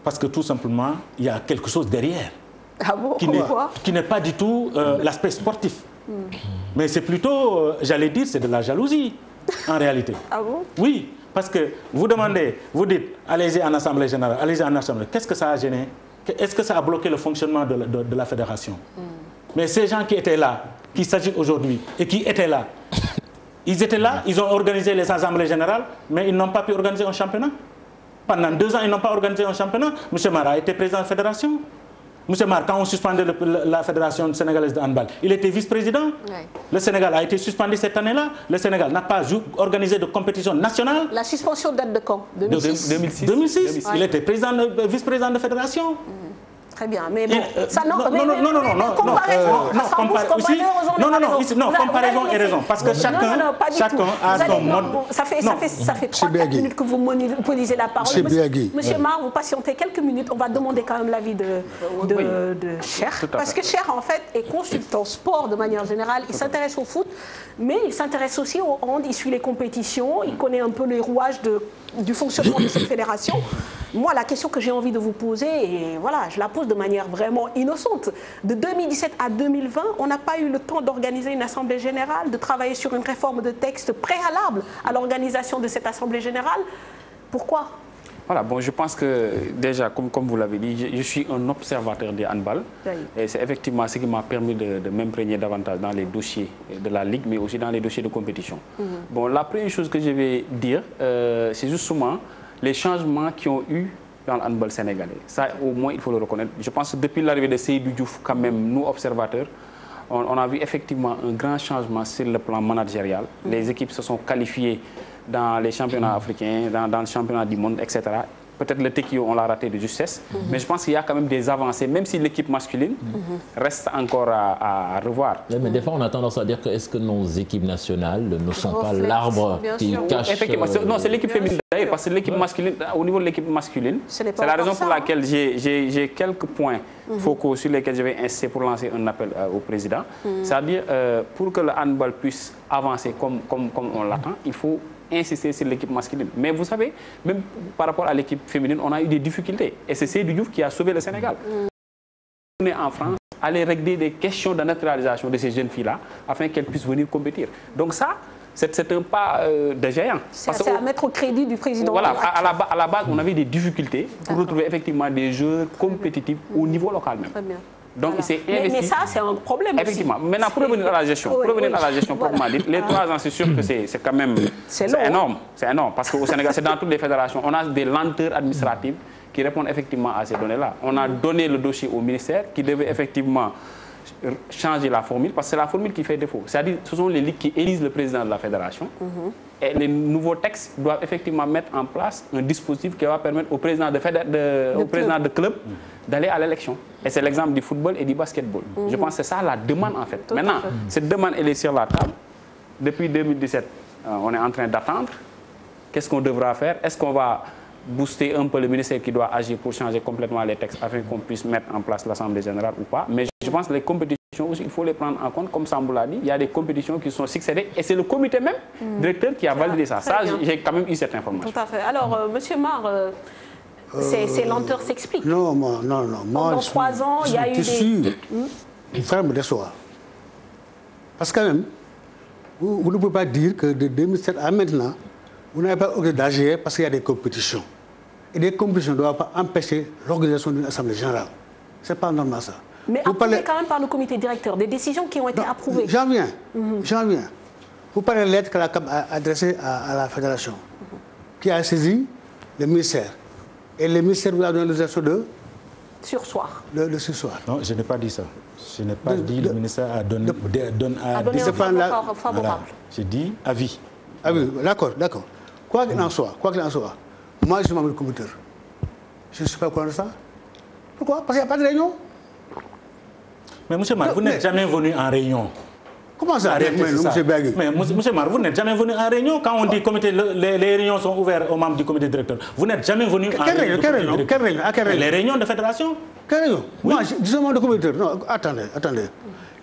Parce que tout simplement, il y a quelque chose derrière. Ah bon, qui n'est pas du tout l'aspect sportif. Mais c'est plutôt, j'allais dire, c'est de la jalousie, en réalité. Ah bon? Oui, parce que vous demandez, vous dites, allez-y en assemblée générale, allez-y en assemblée. Qu'est-ce que ça a gêné? Est-ce que ça a bloqué le fonctionnement de la fédération? Mais ces gens qui étaient là, qui s'agitent aujourd'hui, et qui étaient là, ils étaient là, ils ont organisé les assemblées générales, mais ils n'ont pas pu organiser un championnat. Pendant 2 ans, ils n'ont pas organisé un championnat. M. Mara a été président de la fédération. M. Mar, quand on suspendait la Fédération sénégalaise de handball, il était vice-président. Oui. Le Sénégal a été suspendu cette année-là. Le Sénégal n'a pas organisé de compétition nationale. La suspension date de quand? 2006. 2006. Il était vice-président de la fédération. Très bien, mais bon, ça non, comparaison et raison, parce que chacun a son mode. Ça fait 3-4 minutes que vous monopolisez la parole. Monsieur Mar, vous patientez quelques minutes, on va demander quand même l'avis de Cheikh, parce que Cheikh en fait est consultant sport de manière générale, il s'intéresse au foot, mais il s'intéresse aussi au hand, il suit les compétitions, il connaît un peu les rouages du fonctionnement de cette fédération. Moi, la question que j'ai envie de vous poser, et voilà, je la pose de manière vraiment innocente. De 2017 à 2020, on n'a pas eu le temps d'organiser une assemblée générale, de travailler sur une réforme de texte préalable à l'organisation de cette assemblée générale. Pourquoi? Voilà, bon, je pense que déjà, comme vous l'avez dit, je suis un observateur des handball. Oui. Et c'est effectivement ce qui m'a permis de m'imprégner davantage dans les dossiers de la Ligue, mais aussi dans les dossiers de compétition. Bon, la première chose que je vais dire, c'est justement les changements qui ont eu dans le handball sénégalais. Ça, au moins, il faut le reconnaître. Je pense que depuis l'arrivée de Seydou Diouf, quand même, nous, observateurs, on a vu effectivement un grand changement sur le plan managérial. Les équipes se sont qualifiées dans les championnats africains, dans le championnat du monde, etc. Peut-être le Tekio, on l'a raté de justesse, mais je pense qu'il y a quand même des avancées, même si l'équipe masculine reste encore à revoir. Mais des fois, on a tendance à dire que est-ce que nos équipes nationales ne sont pas l'arbre qui cache... Effectivement, non, c'est l'équipe féminine d'ailleurs, parce que l'équipe masculine, au niveau de l'équipe masculine, c'est la raison pour laquelle j'ai quelques points focaux sur lesquels je vais insister pour lancer un appel au président. C'est-à-dire, pour que le handball puisse avancer comme on l'attend, il faut insister sur l'équipe masculine. Mais vous savez, même par rapport à l'équipe féminine, on a eu des difficultés. Et c'est Seydou Diouf qui a sauvé le Sénégal. On est en France, aller régler des questions de naturalisation de ces jeunes filles-là, afin qu'elles puissent venir compétir. Donc ça, c'est un pas de géant. C'est à mettre au crédit du président. Voilà, à la base, on avait des difficultés pour retrouver effectivement des jeux compétitifs au niveau local même. Très bien. Donc, voilà. Mais ça, c'est un problème. Effectivement. Aussi. Maintenant, pour revenir à la gestion, proprement dit, les 3 ans, c'est sûr que c'est quand même énorme. C'est énorme. Parce qu'au Sénégal, c'est dans toutes les fédérations. On a des lenteurs administratives qui répondent effectivement à ces données-là. On a donné le dossier au ministère qui devait effectivement changer la formule, parce que c'est la formule qui fait défaut. C'est-à-dire ce sont les ligues qui élisent le président de la fédération. Et les nouveaux textes doivent effectivement mettre en place un dispositif qui va permettre au président de club d'aller à l'élection. Et c'est l'exemple du football et du basketball. Je pense que c'est ça la demande en fait. Maintenant, cette demande, elle est sur la table. Depuis 2017, on est en train d'attendre. Qu'est-ce qu'on devra faire? Est-ce qu'on va booster un peu le ministère qui doit agir pour changer complètement les textes afin qu'on puisse mettre en place l'Assemblée générale ou pas? Mais je pense que les compétitions aussi, il faut les prendre en compte. Comme Sambou l'a dit, il y a des compétitions qui sont succédées et c'est le comité même directeur qui a validé ça. Ça, j'ai quand même eu cette information. Tout à fait. Alors, Monsieur Mar, ces lenteurs s'expliquent. Non. Moi, pendant 3 ans, il y a eu des... Il faut me décevoir. Parce que quand même, vous ne pouvez pas dire que de 2007 à maintenant, vous n'avez pas organisé d'agir parce qu'il y a des compétitions. Et des compétitions ne doivent pas empêcher l'organisation d'une assemblée générale. Ce n'est pas normal ça. Mais approuvé quand même par le comité directeur, des décisions qui ont été approuvées. J'en viens. Vous parlez de lettre que la CAP a adressée à la fédération, qui a saisi le ministère. Et le ministère vous a donné l'autorisation de sursoir. Le sursoir. Non, je n'ai pas dit ça. Je n'ai pas dit le ministère a donné un favorable. Voilà. J'ai dit avis. Ah oui, d'accord. Quoi qu'il en soit, moi je suis membre du comité. Je ne suis pas au courant de ça. Pourquoi? Parce qu'il n'y a pas de réunion. Mais M. Mar, vous n'êtes jamais venu en réunion. Comment ça? Mais M. Mar, vous n'êtes jamais venu en réunion. Quand on dit comité, les réunions sont ouvertes aux membres du comité directeur. Vous n'êtes jamais venu en réunion. Quelle réunion? Les réunions de fédération. Quelle réunion? Moi, je suis membre du comité directeur. Non, attendez.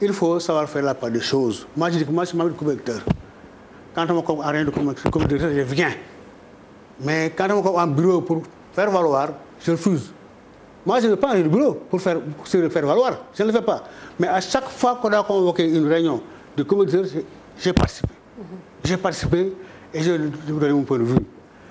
Il faut savoir faire la part des choses. Moi, je dis que moi, je suis membre du comité directeur. Quand on me en réunion du comité directeur, je viens. Mais quand on me en bureau pour faire valoir, je refuse. Moi, je ne vais pas aller au bureau pour faire valoir. Je ne le fais pas. Mais à chaque fois qu'on a convoqué une réunion de comité, j'ai participé. J'ai participé et je vous donne mon point de vue.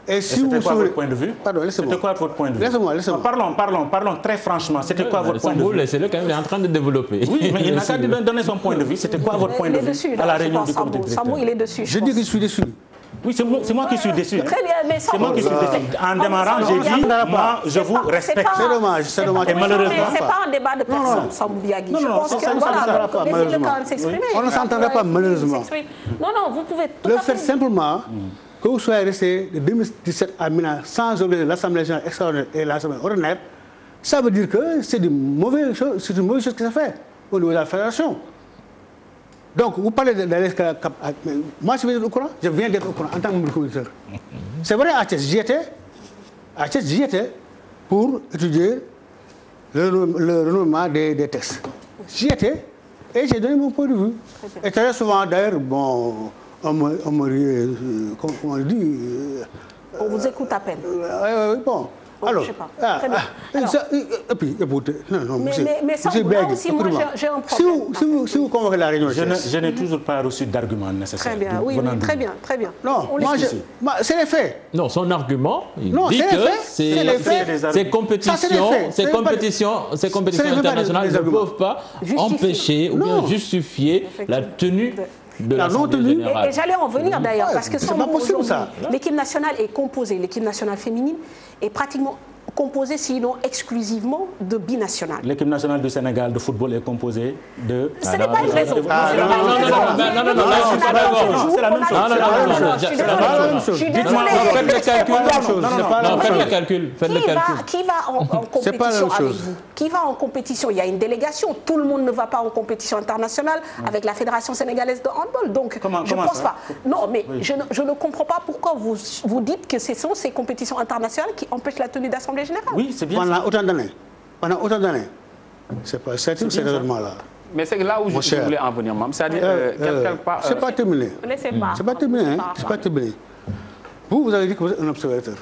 Et si c'était quoi votre point de vue? Pardon, laissez-moi. C'était quoi votre point de vue? Laissez-moi. Parlons très franchement. C'était quoi votre point de vue? Laissez-le quand même, il est en train de développer. Oui, mais il n'a qu'à donner son point de vue. C'était quoi votre point de vue à la réunion du comité directeur? Sambou, il est dessus. Je dis que je suis déçu. Oui, c'est moi qui suis déçu. Très bien, mais c'est moi qui suis déçu. En démarrant, j'ai dit, moi, je vous respecte. C'est dommage. Et malheureusement, c'est pas un débat de personne, Sambou Biagui. Je pense que voilà, laissez-le quand même s'exprimer. On ne s'entendra pas, malheureusement. Non, vous pouvez tout le faire simplement que vous soyez resté de 2017 à maintenant sans organiser l'Assemblée générale extraordinaire et l'Assemblée ordinaire, ça veut dire que c'est une mauvaise chose que ça fait au niveau de la fédération. Donc, vous parlez de la moi, je viens d'être au courant. Je viens d'être au courant en tant que commissaire. C'est vrai, à Thiès, j'y étais pour étudier le renouvellement des textes. J'y étais et j'ai donné mon point de vue. Et très souvent, d'ailleurs, bon, on me dit... on vous écoute à peine. Oui, bon. Alors, je sais pas. Très bien. Et puis, écoutez, non, mais ça, là aussi, moi, j'ai un problème. Si vous convoquez la réunion, je n'ai toujours pas reçu d'argument nécessaire. Très bien, oui, très bien, très bien. Non, c'est les faits. Non, son argument, il dit que ces compétitions internationales ne peuvent pas empêcher ou bien justifier la tenue de l'Assemblée générale. Et j'allais en venir d'ailleurs, parce que c'est pas possible ça. L'équipe nationale est composée, l'équipe nationale féminine est pratiquement composée, sinon exclusivement, de binationales. L'équipe nationale du Sénégal de football est composée de... Ce n'est pas une raison. Non, c'est la même chose. C'est la même chose. Dites-moi, faites le calcul. Faites le calcul. Qui va en compétition avec vous? Qui va en compétition? Il y a une délégation. Tout le monde ne va pas en compétition internationale avec la Fédération sénégalaise de handball. Donc, je ne pense pas. Non, mais je ne comprends pas pourquoi vous dites que ce sont ces compétitions internationales qui empêchent la tenue d'Assemblée générale. Oui, c'est bien. Pendant autant d'années. C'est pas certain, ces raisonnements-là. Mais c'est là où je voulais en venir, Mme. C'est-à-dire, quelque part... C'est pas terminé. C'est pas terminé. C'est pas terminé. Vous avez dit que vous êtes un observateur.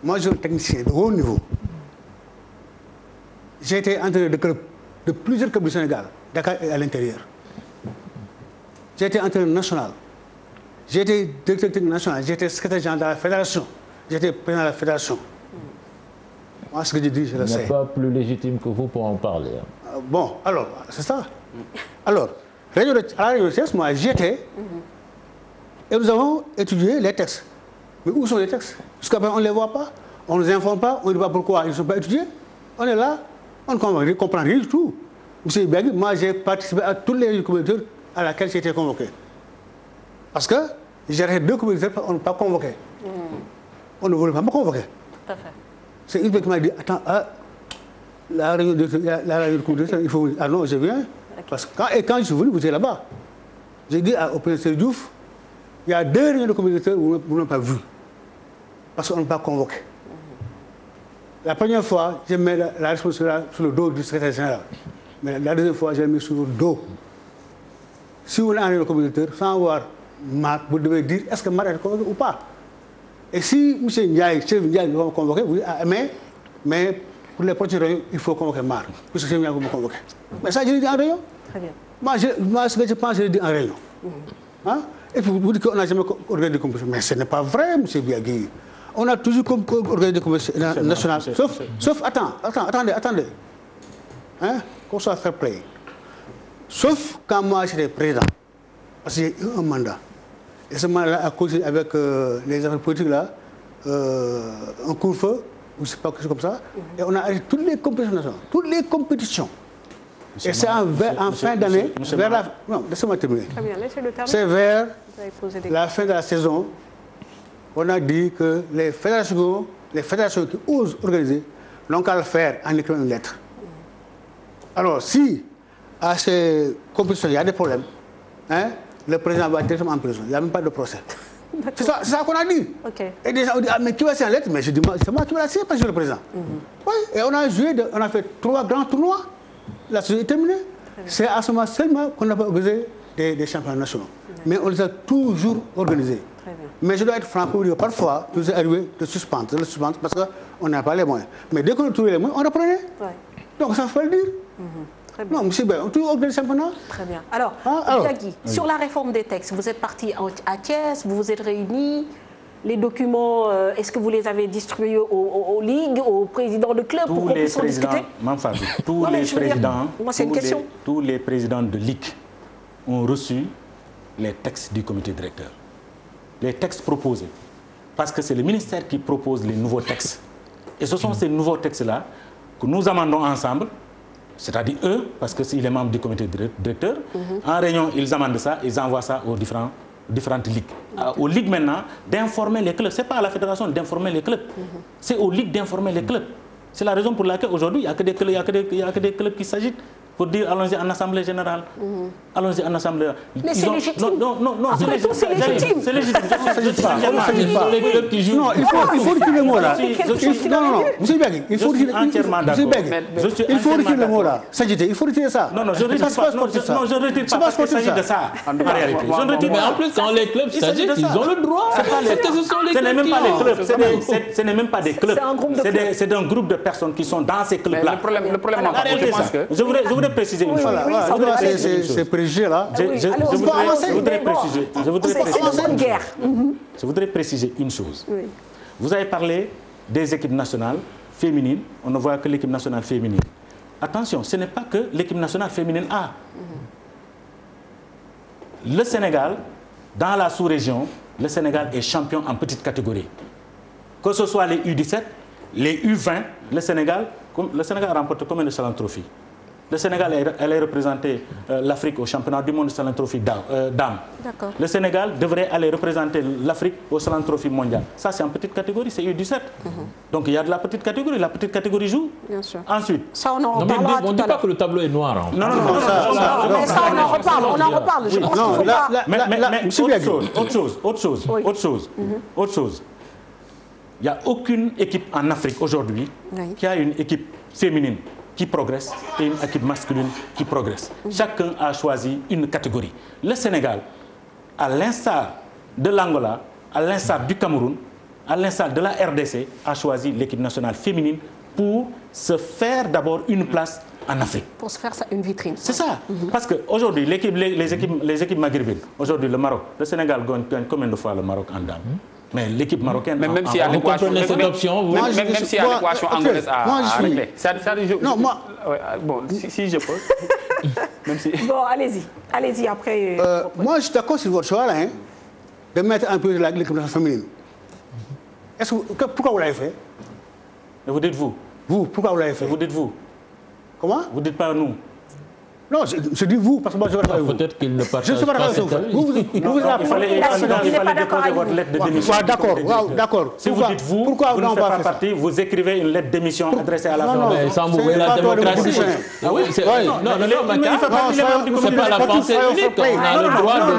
Moi, je suis un technicien de haut niveau. J'ai été entraîneur de plusieurs clubs du Sénégal, Dakar et à l'intérieur. J'ai été entraîneur national. J'ai été directeur technique national. J'ai été secrétaire général de la fédération. J'ai été président de la fédération. Moi, ce que je dis, je le sais. Il n'est pas plus légitime que vous pour en parler. Bon, alors, c'est ça. Alors, à la réunion de texte, moi, j'y étais. Et nous avons étudié les textes. Mais où sont les textes? Jusqu'à présent, on ne les voit pas. On ne nous informe pas. On ne dit pas pourquoi ils ne sont pas étudiés. On est là. On ne comprend rien du tout. Monsieur Biagui, moi, j'ai participé à tous les communautés à laquelle j'ai été convoqué. Parce que j'ai arrêté 2 communautés, on ne pas convoqué. On ne voulait pas me convoquer. Tout à fait. C'est une qui m'a dit, attends, la réunion de communauté, il faut... Ah non, je viens. Parce que quand je suis venu, vous étiez là-bas. J'ai dit au président Diouf, il y a 2 réunions de communauté où vous n'avez pas vu. Parce qu'on n'a pas convoqué. La première fois, j'ai mis la responsabilité sur le dos du secrétaire général. Mais la deuxième fois, j'ai mis sur le dos. Si vous voulez en réunion de communauté, sans avoir Marc, vous devez dire, est-ce que Marc est convoqué ou pas? Et si M. Ndiaye, chef Ndiaye, nous va convoquer, vous dites, mais pour les prochaines réunions, il faut convoquer Marc, puisque chef Ndiaye va me convoquer. Mais ça, je l'ai dit en réunion. Très bien. Moi, ce que je pense, je l'ai dit en réunion. Hein? Et puis vous dites qu'on n'a jamais organisé des compétitions. Mais ce n'est pas vrai, M. Biagui. On a toujours organisé des compétitions nationales. Sauf, attendez. Hein? Qu'on soit fair play. Sauf quand moi, j'étais président. Parce que j'ai eu un mandat. Et ce mandat-là a causé avec les affaires politiques là, un coup-de-feu, ou je ne sais pas quelque chose comme ça. Et on a arrêté toutes les compétitions nationales. Toutes les compétitions. Et c'est en fin d'année, vers la... Non, laissez-moi terminer. Très bien, laissez-le terminer. C'est vers la fin de la saison, on a dit que les fédérations qui osent organiser n'ont qu'à le faire en écrivant une lettre. Alors, si à ces compétitions, il y a des problèmes, hein, le président va directement en prison. Il n'y a même pas de procès. C'est ça qu'on a dit. Okay. Et des gens ont dit, ah, mais qui va signer la lettre? Mais je dis, c'est moi qui vais la signer parce que je suis le président. Oui, et on a fait 3 grands tournois. La saison est terminée. C'est à ce moment seulement qu'on n'a pas organisé des championnats nationaux. Mais on les a toujours organisés. Mais je dois être franc pour dire, parfois, nous est arrivé de suspendre parce qu'on n'a pas les moyens. Mais dès qu'on a trouvé les moyens, on reprenait. Donc ça, il faut le dire. Très bien. Non, monsieur Ben, on trouve organiser le championnat. Très bien. Alors, Biagui, sur la réforme des textes, vous êtes parti à Thiès, vous vous êtes réunis. Les documents, est-ce que vous les avez distribués aux ligues, aux présidents de clubs pour qu'on puisse en discuter? Tous les présidents de ligue ont reçu les textes du comité directeur. Les textes proposés. Parce que c'est le ministère qui propose les nouveaux textes. Et ce sont ces nouveaux textes-là que nous amendons ensemble, c'est-à-dire eux, parce que s'il est membre du comité directeur, en réunion, ils amendent ça, ils envoient ça aux différentes ligues. Aux ligues maintenant d'informer les clubs. Ce n'est pas à la fédération d'informer les clubs. C'est aux ligues d'informer les clubs. C'est la raison pour laquelle aujourd'hui, il n'y a que des clubs qui s'agitent pour dire allons-y en assemblée générale. allons-y en assemblée. Mais c'est légitime. Non, après tout, c'est légitime. C'est légitime. Les clubs qui jouent. Non, il faut retirer le mot là. Non, monsieur Begui, il faut retirer le mot là. Sagité, il faut retirer ça. Non, je ne retire pas. Non, je ne retire pas parce qu'il s'agit de ça. En réalité, je ne retire pas. Mais en plus, quand les clubs s'agissent, ils ont le droit. Ce n'est même pas les clubs. Ce n'est même pas des clubs. C'est un groupe de personnes qui sont dans ces clubs-là. Le problème, je pense que... Je voudrais préciser une chose. Ces préjugés là. Je voudrais préciser une chose. Vous avez parlé des équipes nationales féminines. On ne voit que l'équipe nationale féminine. Attention, ce n'est pas que l'équipe nationale féminine A. Le Sénégal, dans la sous-région, le Sénégal est champion en petite catégorie. Que ce soit les U17, les U20, le Sénégal remporte combien de Salon Trophy? Le Sénégal allait représenter l'Afrique au championnat du monde de Salon Trophy dames. Le Sénégal devrait aller représenter l'Afrique au Salon Trophy mondial. Ça, c'est en petite catégorie, c'est U17. Donc, il y a de la petite catégorie. La petite catégorie joue. Bien sûr. Ensuite. Ça, on en reparlera. On ne dit pas que le tableau est noir. Hein. Non, ça, on en reparle. On en reparle. Je pense qu'il faut pas... Mais autre chose. Il n'y a aucune équipe en Afrique aujourd'hui qui a une équipe féminine qui progresse et une équipe masculine qui progresse. Chacun a choisi une catégorie. Le Sénégal, à l'instar de l'Angola, à l'instar du Cameroun, à l'instar de la RDC, a choisi l'équipe nationale féminine pour se faire d'abord une place en Afrique. Pour se faire ça, une vitrine. C'est ça. Parce qu'aujourd'hui, les équipes maghrébines, aujourd'hui le Maroc, le Sénégal gagne combien de fois le Maroc en dames? Mais l'équipe marocaine... Même s'il y a l'équation anglaise à régler. Non, moi... Bon, si je peux... Bon, allez-y après... Moi, je suis d'accord sur votre choix, là, hein, de mettre un peu de l'équipe féminine. Pourquoi vous l'avez fait? Mais vous dites vous. Vous, pourquoi vous l'avez fait? Vous dites vous. Comment? Vous dites pas nous. Non, je dis vous, parce que moi je ne vais pas vous. Peut-être qu'il ne partage je ne suis pas pas d'accord cette avec vous. Il fallait déposer votre lettre de démission. D'accord. Si vous dites vous, vous ne faites pas partie, vous écrivez une lettre de démission adressée à la mais sans mourir la démocratie. Ah oui, c'est... Non, c'est pas la pensée unique. On a le droit de...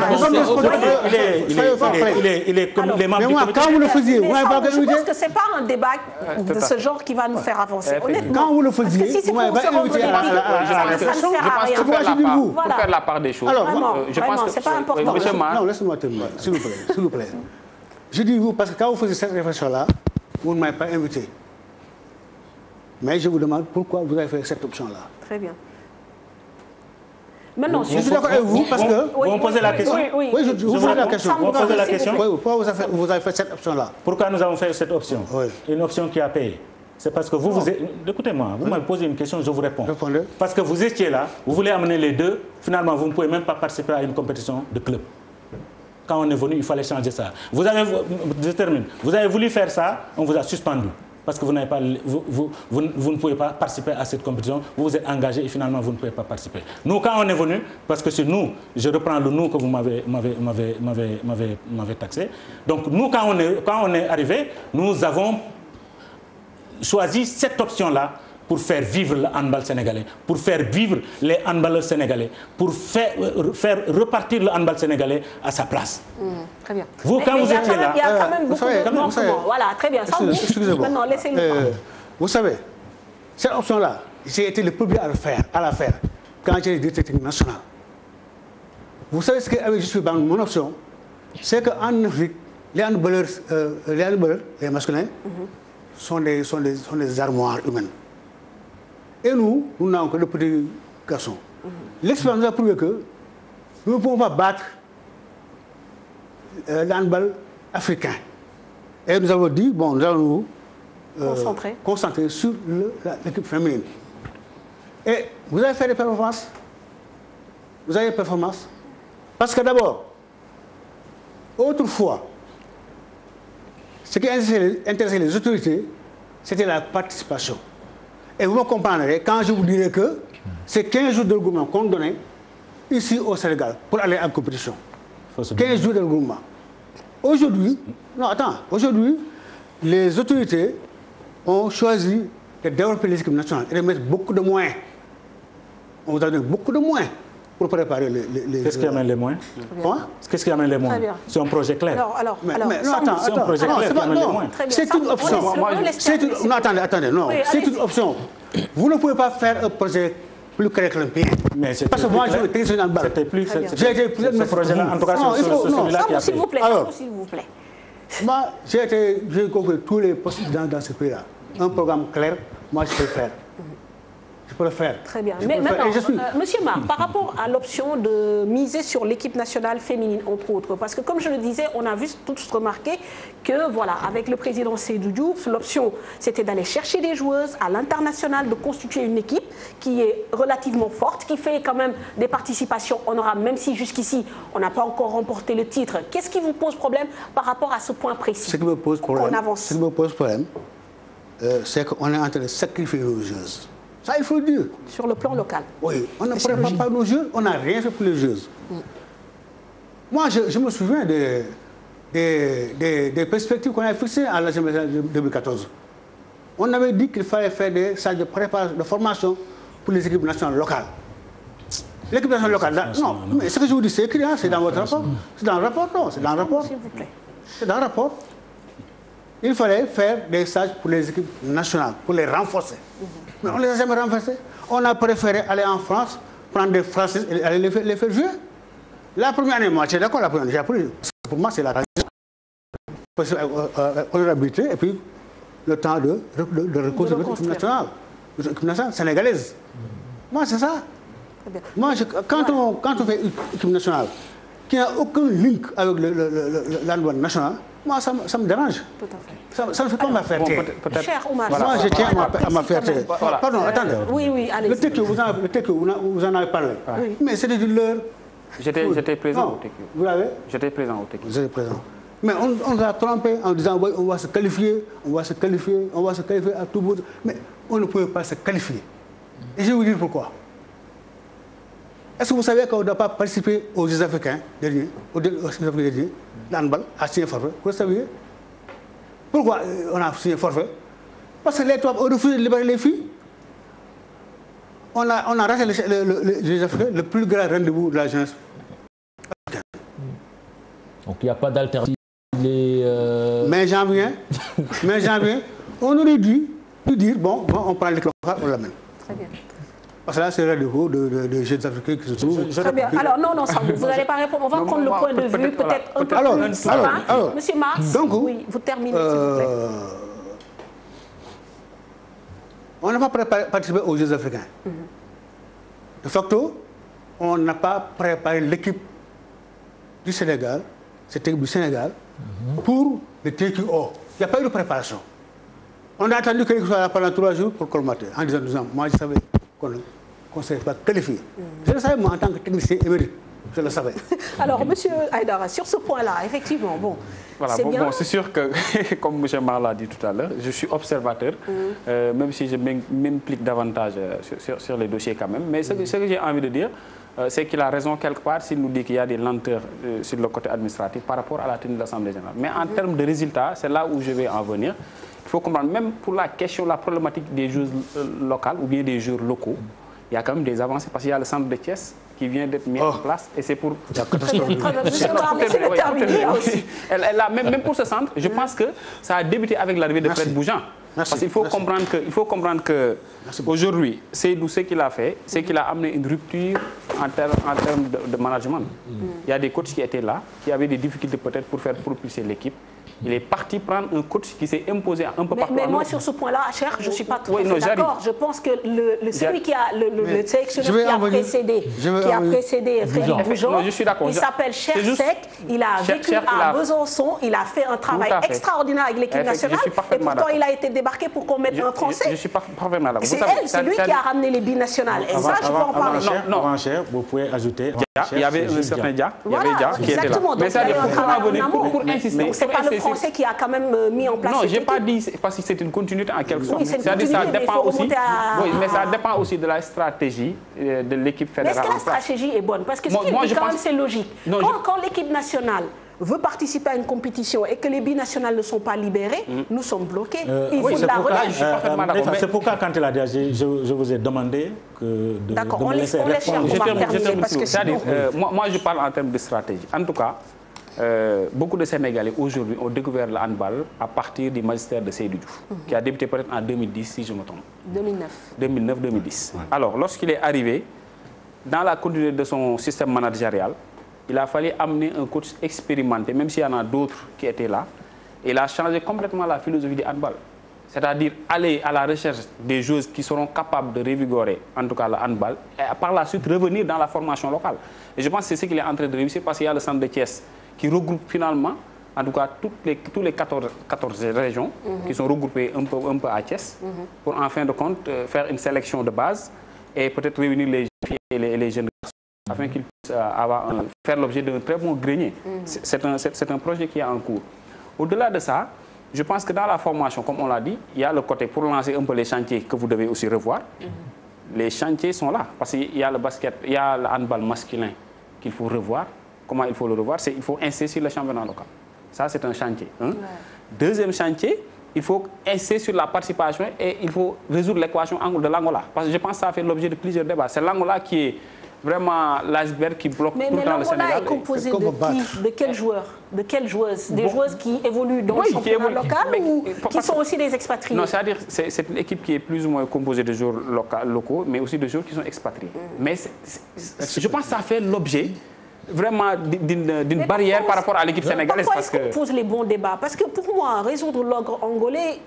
Mais moi, quand vous le faisiez, vous m'avez pas je pense que ce n'est pas un débat de ce genre qui va nous faire avancer. Honnêtement. Quand vous le faisiez, parce que si c'est pour se rendre politique, ça ne sert à rien. Pour faire la part des choses. Alors, je pense que c'est pas important. Non, laissez-moi terminer, s'il vous plaît. Je dis vous parce que quand vous faisiez cette réflexion-là, vous ne m'avez pas invité. Mais je vous demande pourquoi vous avez fait cette option-là. Très bien. Maintenant, je suis d'accord avec vous parce que... Vous me posez la question? Oui, je vous pose la question. Vous posez la question? Oui, pourquoi vous avez fait cette option-là? Pourquoi nous avons fait cette option? Oui. Une option qui a payé. C'est parce que écoutez-moi, vous m'avez posé une question, je vous réponds. Répondez. Parce que vous étiez là, vous voulez amener les deux, finalement vous ne pouvez même pas participer à une compétition de club. Quand on est venu, il fallait changer ça. Je termine. Vous avez voulu faire ça, on vous a suspendu. Parce que vous ne pouvez pas participer à cette compétition, vous vous êtes engagé et finalement vous ne pouvez pas participer. Nous, quand on est venu, parce que c'est nous, je reprends le nous que vous m'avez taxé. Donc nous, quand on est arrivé, nous avons choisi cette option-là pour faire vivre le handball sénégalais, pour faire vivre les handballeurs sénégalais, pour faire repartir le handball sénégalais à sa place. Très bien. Vous, quand vous étiez là... Il y a quand même beaucoup de manquements. Voilà, très bien. Excusez-moi. Maintenant, laissez-nous parler. Vous savez, cette option-là, j'ai été le premier à la faire quand j'étais directeur technique national. Vous savez ce qu'avait juste dans mon option, c'est qu'en Afrique, les handballeurs, les masculins, sont des armoires humaines. Et nous n'avons que de petits garçons. L'expérience nous a prouvé que nous ne pouvons pas battre l'handball africain. Et nous avons dit, bon, nous allons nous concentrer sur l'équipe féminine. Et vous avez fait des performances. Vous avez des performances. Parce que d'abord, autrefois, ce qui intéressait les autorités, c'était la participation. Et vous me comprendrez quand je vous dirai que c'est 15 jours de regroupement qu'on donnait ici au Sénégal pour aller en compétition. 15 jours de regroupement. Aujourd'hui, les autorités ont choisi de développer les équipes nationales et de mettre beaucoup de moyens. On vous a donné beaucoup de moyens pour préparer les Qu'est-ce qui amène les moyens? Qu'est-ce qui amène les moyens? C'est un projet clair. Mais non, attends, c'est un projet clair qui amène les moyens. C'est une option. Non, attendez, non, c'est une option. Vous ne pouvez pas faire un projet plus clair que le bien. Parce que moi, je veux technicien dans le bal. J'ai été plus de ce projet-là, en tout cas, c'est celui-là qui a s'il vous plaît. Alors, s'il vous plaît. Moi, j'ai compris tous les postes dans ce pays-là. Un programme clair, moi, je peux le faire. Je peux le faire. Très bien. Mais maintenant, Monsieur Mar, par rapport à l'option de miser sur l'équipe nationale féminine, entre autres, parce que comme je le disais, on a vu tous remarquer que, voilà, avec le président Seydou Diouf, l'option, c'était d'aller chercher des joueuses à l'international, de constituer une équipe qui est relativement forte, qui fait quand même des participations honorables, même si jusqu'ici, on n'a pas encore remporté le titre. Qu'est-ce qui vous pose problème par rapport à ce point précis? Ce qui me pose problème, c'est qu'on est en train de sacrifier nos joueuses. Ça, il faut le dire. Sur le plan local. Oui, on ne prépare pas nos jeux, on n'a rien fait pour les joueuses. Moi, je me souviens des perspectives qu'on a fixées à la génération 2014. On avait dit qu'il fallait faire des salles de préparation, de formation pour les équipes nationales locales. L'équipe nationale locale, là, non, mais ce que je vous dis, c'est écrit, c'est dans votre rapport. C'est dans le rapport, non, c'est dans le rapport. S'il vous plaît. C'est dans le rapport. Il fallait faire des stages pour les équipes nationales, pour les renforcer. Mais on ne les a jamais renforcés. On a préféré aller en France, prendre des Français et aller les faire jouer. La première année, moi, je suis d'accord, la première année, j'ai appris. Pour moi, c'est la honorabilité et puis le temps de reconstruire l'équipe nationale sénégalaise. Moi, c'est ça. Moi, quand on fait une équipe nationale qui n'a aucun link avec l'endroit national, moi, ça me dérange. Tout à fait. Ça ne fait pas ma fierté. Cher Oumar, moi, je tiens à ma fierté. Pardon, attendez. Oui, allez-y. Le TQ, vous en avez parlé. Oui. Mais c'était du leurre. J'étais présent au TQ. Vous l'avez? J'étais présent au TQ. Vous êtes présent. Mais on nous a trompé en disant oui, on va se qualifier à tout bout. Mais on ne pouvait pas se qualifier. Et je vais vous dire pourquoi. Est-ce que vous savez qu'on ne doit pas participer aux Jeux africains derniers, l'handball, à signer forfait? Vous le saviez? Pourquoi on a signé forfait? Parce que les Touaregs ont refusé de libérer les filles. On a raté les Jeux africains, le plus grand rendez-vous de la jeunesse. Donc il n'y a pas d'alternative. Mais j'en viens, on aurait dû dire, bon, on prend l'équipe locale, on l'amène. Très bien. Parce que là, c'est le rendez-vous de jeunes africains qui se trouvent. Très bien. Alors, non, vous n'allez pas répondre. On va prendre le point de vue peut-être un peu plus. Alors, Monsieur Mars, donc, oui, vous terminez, s'il vous plaît. On n'a pas participé aux Jeux africains. De facto, on n'a pas préparé l'équipe du Sénégal, cette équipe du Sénégal, pour le TQO. Il n'y a pas eu de préparation. On a attendu qu'il soit là pendant 3 jours pour colmater, en disant, moi je savais qu'on ne s'est pas qualifié. Je le savais, moi, en tant que technicien émérite, je le savais. Alors, Monsieur Aïdara, sur ce point-là, effectivement, bon, voilà, c'est sûr que, comme M. Mar l'a dit tout à l'heure, je suis observateur, même si je m'implique davantage sur les dossiers quand même. Mais ce que j'ai envie de dire, c'est qu'il a raison quelque part s'il nous dit qu'il y a des lenteurs sur le côté administratif par rapport à la tenue de l'Assemblée générale. Mais en termes de résultats, c'est là où je vais en venir. Il faut comprendre, même pour la question, la problématique des jeux locaux ou bien des jeux locaux, il y a quand même des avancées parce qu'il y a le centre de Thiès qui vient d'être mis en place et c'est pour... Même pour ce centre, je pense que ça a débuté avec l'arrivée de Fred Boujan. Parce qu'il faut comprendre que aujourd'hui, Seydou, ce qu'il a fait, c'est qu'il a amené une rupture en termes de management. Il y a des coachs qui étaient là, qui avaient des difficultés peut-être pour faire propulser l'équipe. Il est parti prendre un coach qui s'est imposé un peu partout. Mais moi, sur ce point-là, cher, je ne suis pas tout à fait d'accord. Je pense que celui qui a le sélectionneur qui a précédé Frédéric Bujon, il s'appelle Chersek, il a vécu à Besançon, il a fait un travail extraordinaire avec l'équipe nationale et pourtant il a été débarqué pour qu'on mette un Français. Je suis parfaitement d'accord. C'est lui qui a ramené les binationales. Et ça, je peux en parler. Avant cher, vous pouvez ajouter... Il y avait un certain Dia, qui était là. Mais ça, pour insister. C'est pas le Français qui a quand même mis en place. Non, j'ai pas dit parce que c'est une continuité en quelque sorte. C'est-à-dire ça dépend aussi. Oui, mais ça dépend aussi de la stratégie de l'équipe fédérale. Mais est-ce que la stratégie est bonne? Parce que ce qu'il dit quand même, c'est logique. Quand l'équipe nationale veut participer à une compétition et que les binationales ne sont pas libérées, nous sommes bloqués. Il faut de la relève. C'est pourquoi quand il a dit, je vous ai demandé de on me laisser répondre. Moi, je parle en termes de stratégie. En tout cas, beaucoup de Sénégalais aujourd'hui ont découvert le handball à partir du magistère de Seydou Diouf, qui a débuté peut-être en 2010, si je me trompe. 2009-2010. Ouais. Alors, lorsqu'il est arrivé, dans la continuité de son système managérial, il a fallu amener un coach expérimenté, même s'il y en a d'autres qui étaient là. Il a changé complètement la philosophie du handball. C'est-à-dire aller à la recherche des joueuses qui seront capables de revigorer, en tout cas le handball, et par la suite revenir dans la formation locale. Et je pense que c'est ce qu'il est en train de réussir parce qu'il y a le centre de Thiès qui regroupe finalement, en tout cas, tous les 14 régions qui sont regroupées un peu à Thiès pour, en fin de compte, faire une sélection de base et peut-être réunir les filles et les jeunes garçons afin qu'ils puissent faire l'objet d'un très bon grenier. C'est un projet qui est en cours. Au-delà de ça, je pense que dans la formation, comme on l'a dit, il y a le côté pour lancer un peu les chantiers que vous devez aussi revoir. Les chantiers sont là parce qu'il y a le basket, il y a le handball masculin qu'il faut revoir. Comment il faut le revoir? Il faut insister sur le championnat local. Ça, c'est un chantier. Deuxième chantier, il faut insister sur la participation et il faut résoudre l'équation de l'Angola. Parce que je pense que ça fait l'objet de plusieurs débats. C'est l'Angola qui est vraiment l'iceberg qui bloque tout le temps le Sénégal. Mais l'Angola est composé de qui? De quels joueurs? De quelles joueuses? Des joueuses qui évoluent dans le championnat local ou qui sont aussi des expatriés? Non, c'est-à-dire c'est une équipe qui est plus ou moins composée de joueurs locaux, mais aussi de joueurs qui sont expatriés. Mais je pense que ça fait l'objet vraiment d'une barrière par rapport à l'équipe sénégalaise. Pourquoi est-ce qu'on pose les bons débats? Parce que pour moi, résoudre l'ogre angolais,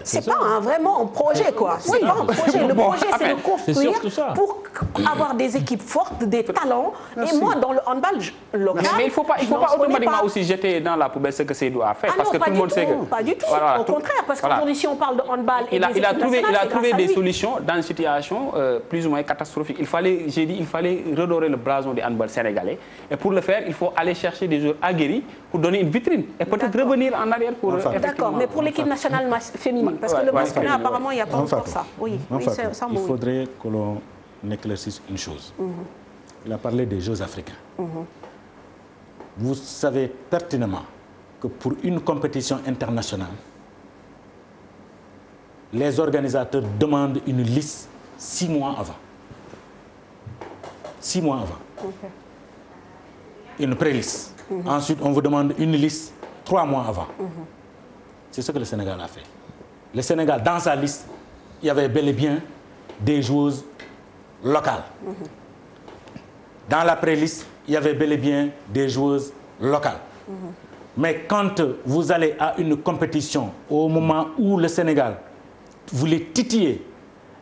c'est pas vraiment un projet, quoi. C'est pas un projet. Le projet, c'est de construire pour avoir des équipes fortes, des talents. Et moi, dans le handball local... Mais il ne faut pas automatiquement aussi jeter dans la poubelle ce que Seydou a fait. Parce que tout le monde sait que... Pas du tout. Au contraire, parce qu'aujourd'hui, si on parle de handball et il a trouvé des solutions dans une situation plus ou moins catastrophique. Il fallait redorer le blason du handball sénégalais. Et pour le faire, il faut aller chercher des joueurs aguerris pour donner une vitrine et peut-être revenir en arrière pour... D'accord, mais pour l'équipe nationale féminine, parce que le masculin, apparemment, il n'y a pas encore ça. Oui, il faudrait que l'on éclaircisse une chose. Il a parlé des Jeux africains. Vous savez pertinemment que pour une compétition internationale, les organisateurs demandent une liste 6 mois avant. 6 mois avant. Une pré-liste. Ensuite, on vous demande une liste 3 mois avant. C'est ce que le Sénégal a fait. Le Sénégal, dans sa liste, il y avait bel et bien des joueuses locales. Dans la pré-liste, il y avait bel et bien des joueuses locales. Mais quand vous allez à une compétition, au moment où le Sénégal voulait titiller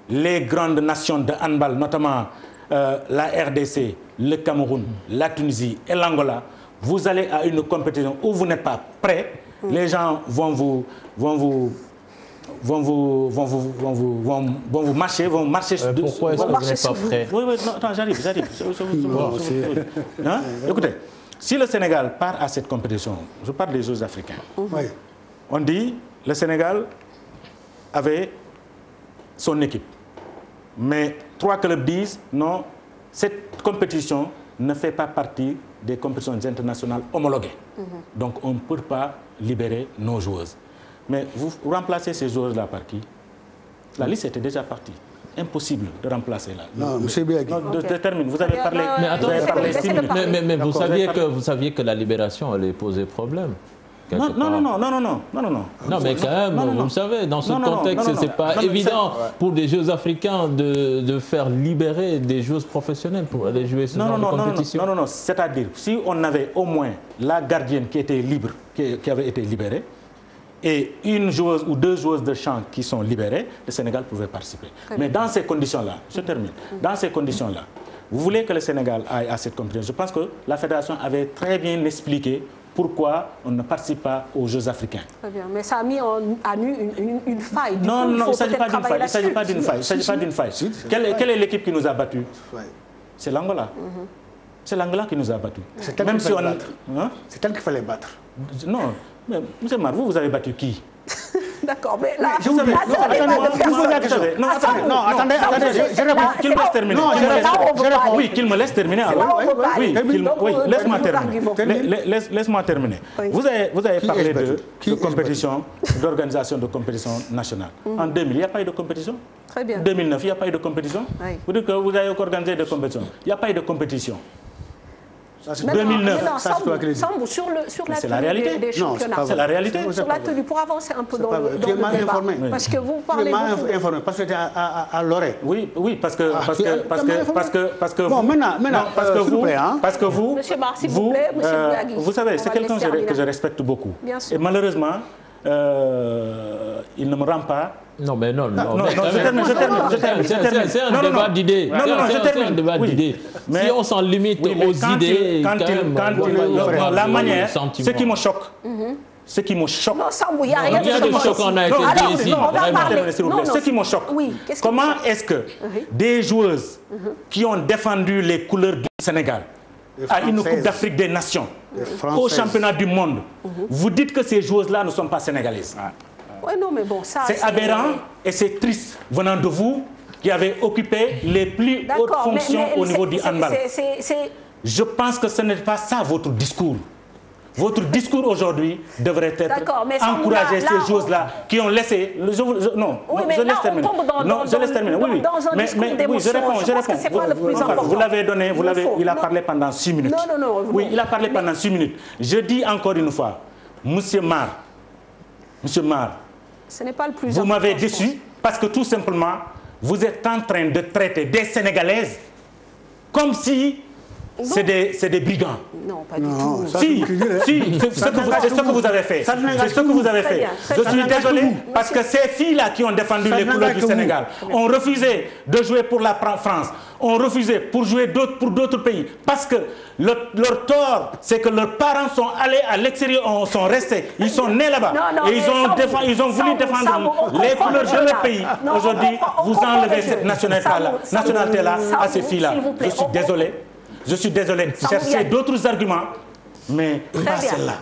les grandes nations de handball, notamment la RDC, le Cameroun, la Tunisie et l'Angola, vous allez à une compétition où vous n'êtes pas prêt, les gens vont marcher, pourquoi est-ce que vous n'êtes pas prêt? Oui, non, attends, j'arrive. Hein? Écoutez, si le Sénégal part à cette compétition, je parle des Jeux africains, on dit le Sénégal avait son équipe. Mais 3 clubs disent non, cette compétition ne fait pas partie des compétitions internationales homologuées. Donc on ne peut pas libérer nos joueuses. Mais vous remplacez ces joueuses-là par qui? La liste était déjà partie. Impossible de remplacer là. Non, monsieur Biagui. Je termine. Vous avez parlé. Mais attends, mais vous saviez que la libération allait poser problème. Non. Non, mais quand même, vous le savez, dans ce contexte, ce n'est pas évident pour des Jeux africains de faire libérer des joueuses professionnelles pour aller jouer ce genre de compétition. Non. C'est-à-dire, si on avait au moins la gardienne qui était libre, qui avait été libérée, et une joueuse ou 2 joueuses de champ qui sont libérées, le Sénégal pouvait participer. Mais dans ces conditions-là, je termine, dans ces conditions-là, vous voulez que le Sénégal aille à cette compétition. Je pense que la fédération avait très bien expliqué pourquoi on ne participe pas aux Jeux africains. Très bien, mais ça a mis à nu une faille. Non, il ne s'agit pas d'une faille. Il ne s'agit pas d'une faille. Quelle est l'équipe qui nous a battus? C'est l'Angola. C'est l'Angola qui nous a battus. C'est elle qu'il fallait battre. Non, mais M. Mar, vous avez battu qui? D'accord, mais là, je vous dis, attendez, je réponds. Qu'il me laisse terminer. Oui, qu'il me laisse terminer. Oui, laisse-moi terminer. Laisse-moi terminer. Vous avez parlé de compétition, d'organisation de compétition nationale. En 2000, il n'y a pas eu de compétition. Très bien. En 2009, il n'y a pas eu de compétition. Vous dites que vous avez organisé des compétitions. Il n'y a pas eu de compétition. 2009, c'est la réalité des championnats. C'est la réalité. Sur la tenue, pour avancer un peu dans le débat. Parce que vous parlez informé, parce que c'était à l'oreille. Oui, parce que bon, maintenant, parce que vous, Monsieur Mar, s'il vous plaît, Monsieur Biagui, vous savez, c'est quelqu'un que je respecte beaucoup. Et malheureusement, il ne me rend pas. Non, mais non, je termine. C'est un débat d'idées. C'est un débat d'idées. Si on s'en limite aux idées, la manière, ce qui me choque. Ce qui me choque. Non, Sambou, il n'y a rien de choquant. On a été dit ici. Ce qui me choque. Comment est-ce que des joueuses qui ont défendu les couleurs du Sénégal à une Coupe d'Afrique des Nations, au championnat du monde, vous dites que ces joueuses-là ne sont pas sénégalaises? Ouais, non, mais bon, ça, c'est aberrant et c'est triste venant de vous qui avez occupé les plus hautes fonctions au niveau du handball. Je pense que ce n'est pas ça votre discours. Votre discours aujourd'hui devrait être encourager ces choses-là qui ont laissé. Je laisse terminer. Je laisse terminer. Oui, je réponds. Vous l'avez donné, il a parlé pendant 6 minutes. Oui, il a parlé pendant 6 minutes. Je dis encore une fois, Monsieur Mar, ce n'est pas le plus vous m'avez déçu parce que tout simplement, vous êtes en train de traiter des Sénégalaises comme si c'est des brigands. Non, pas du tout. Si, c'est ce que vous avez fait. C'est ce que vous avez fait. Je suis désolé parce que ces filles-là qui ont défendu les couleurs du Sénégal ont refusé de jouer pour la France, ont refusé pour jouer pour d'autres pays. Parce que leur tort, c'est que leurs parents sont allés à l'extérieur, sont restés, ils sont nés là-bas. Et ils ont voulu défendre les couleurs de leur pays. Aujourd'hui, vous enlevez cette nationalité-là à ces filles-là. Je suis désolé. Je suis désolé. Cherchez d'autres arguments, mais pas celle-là.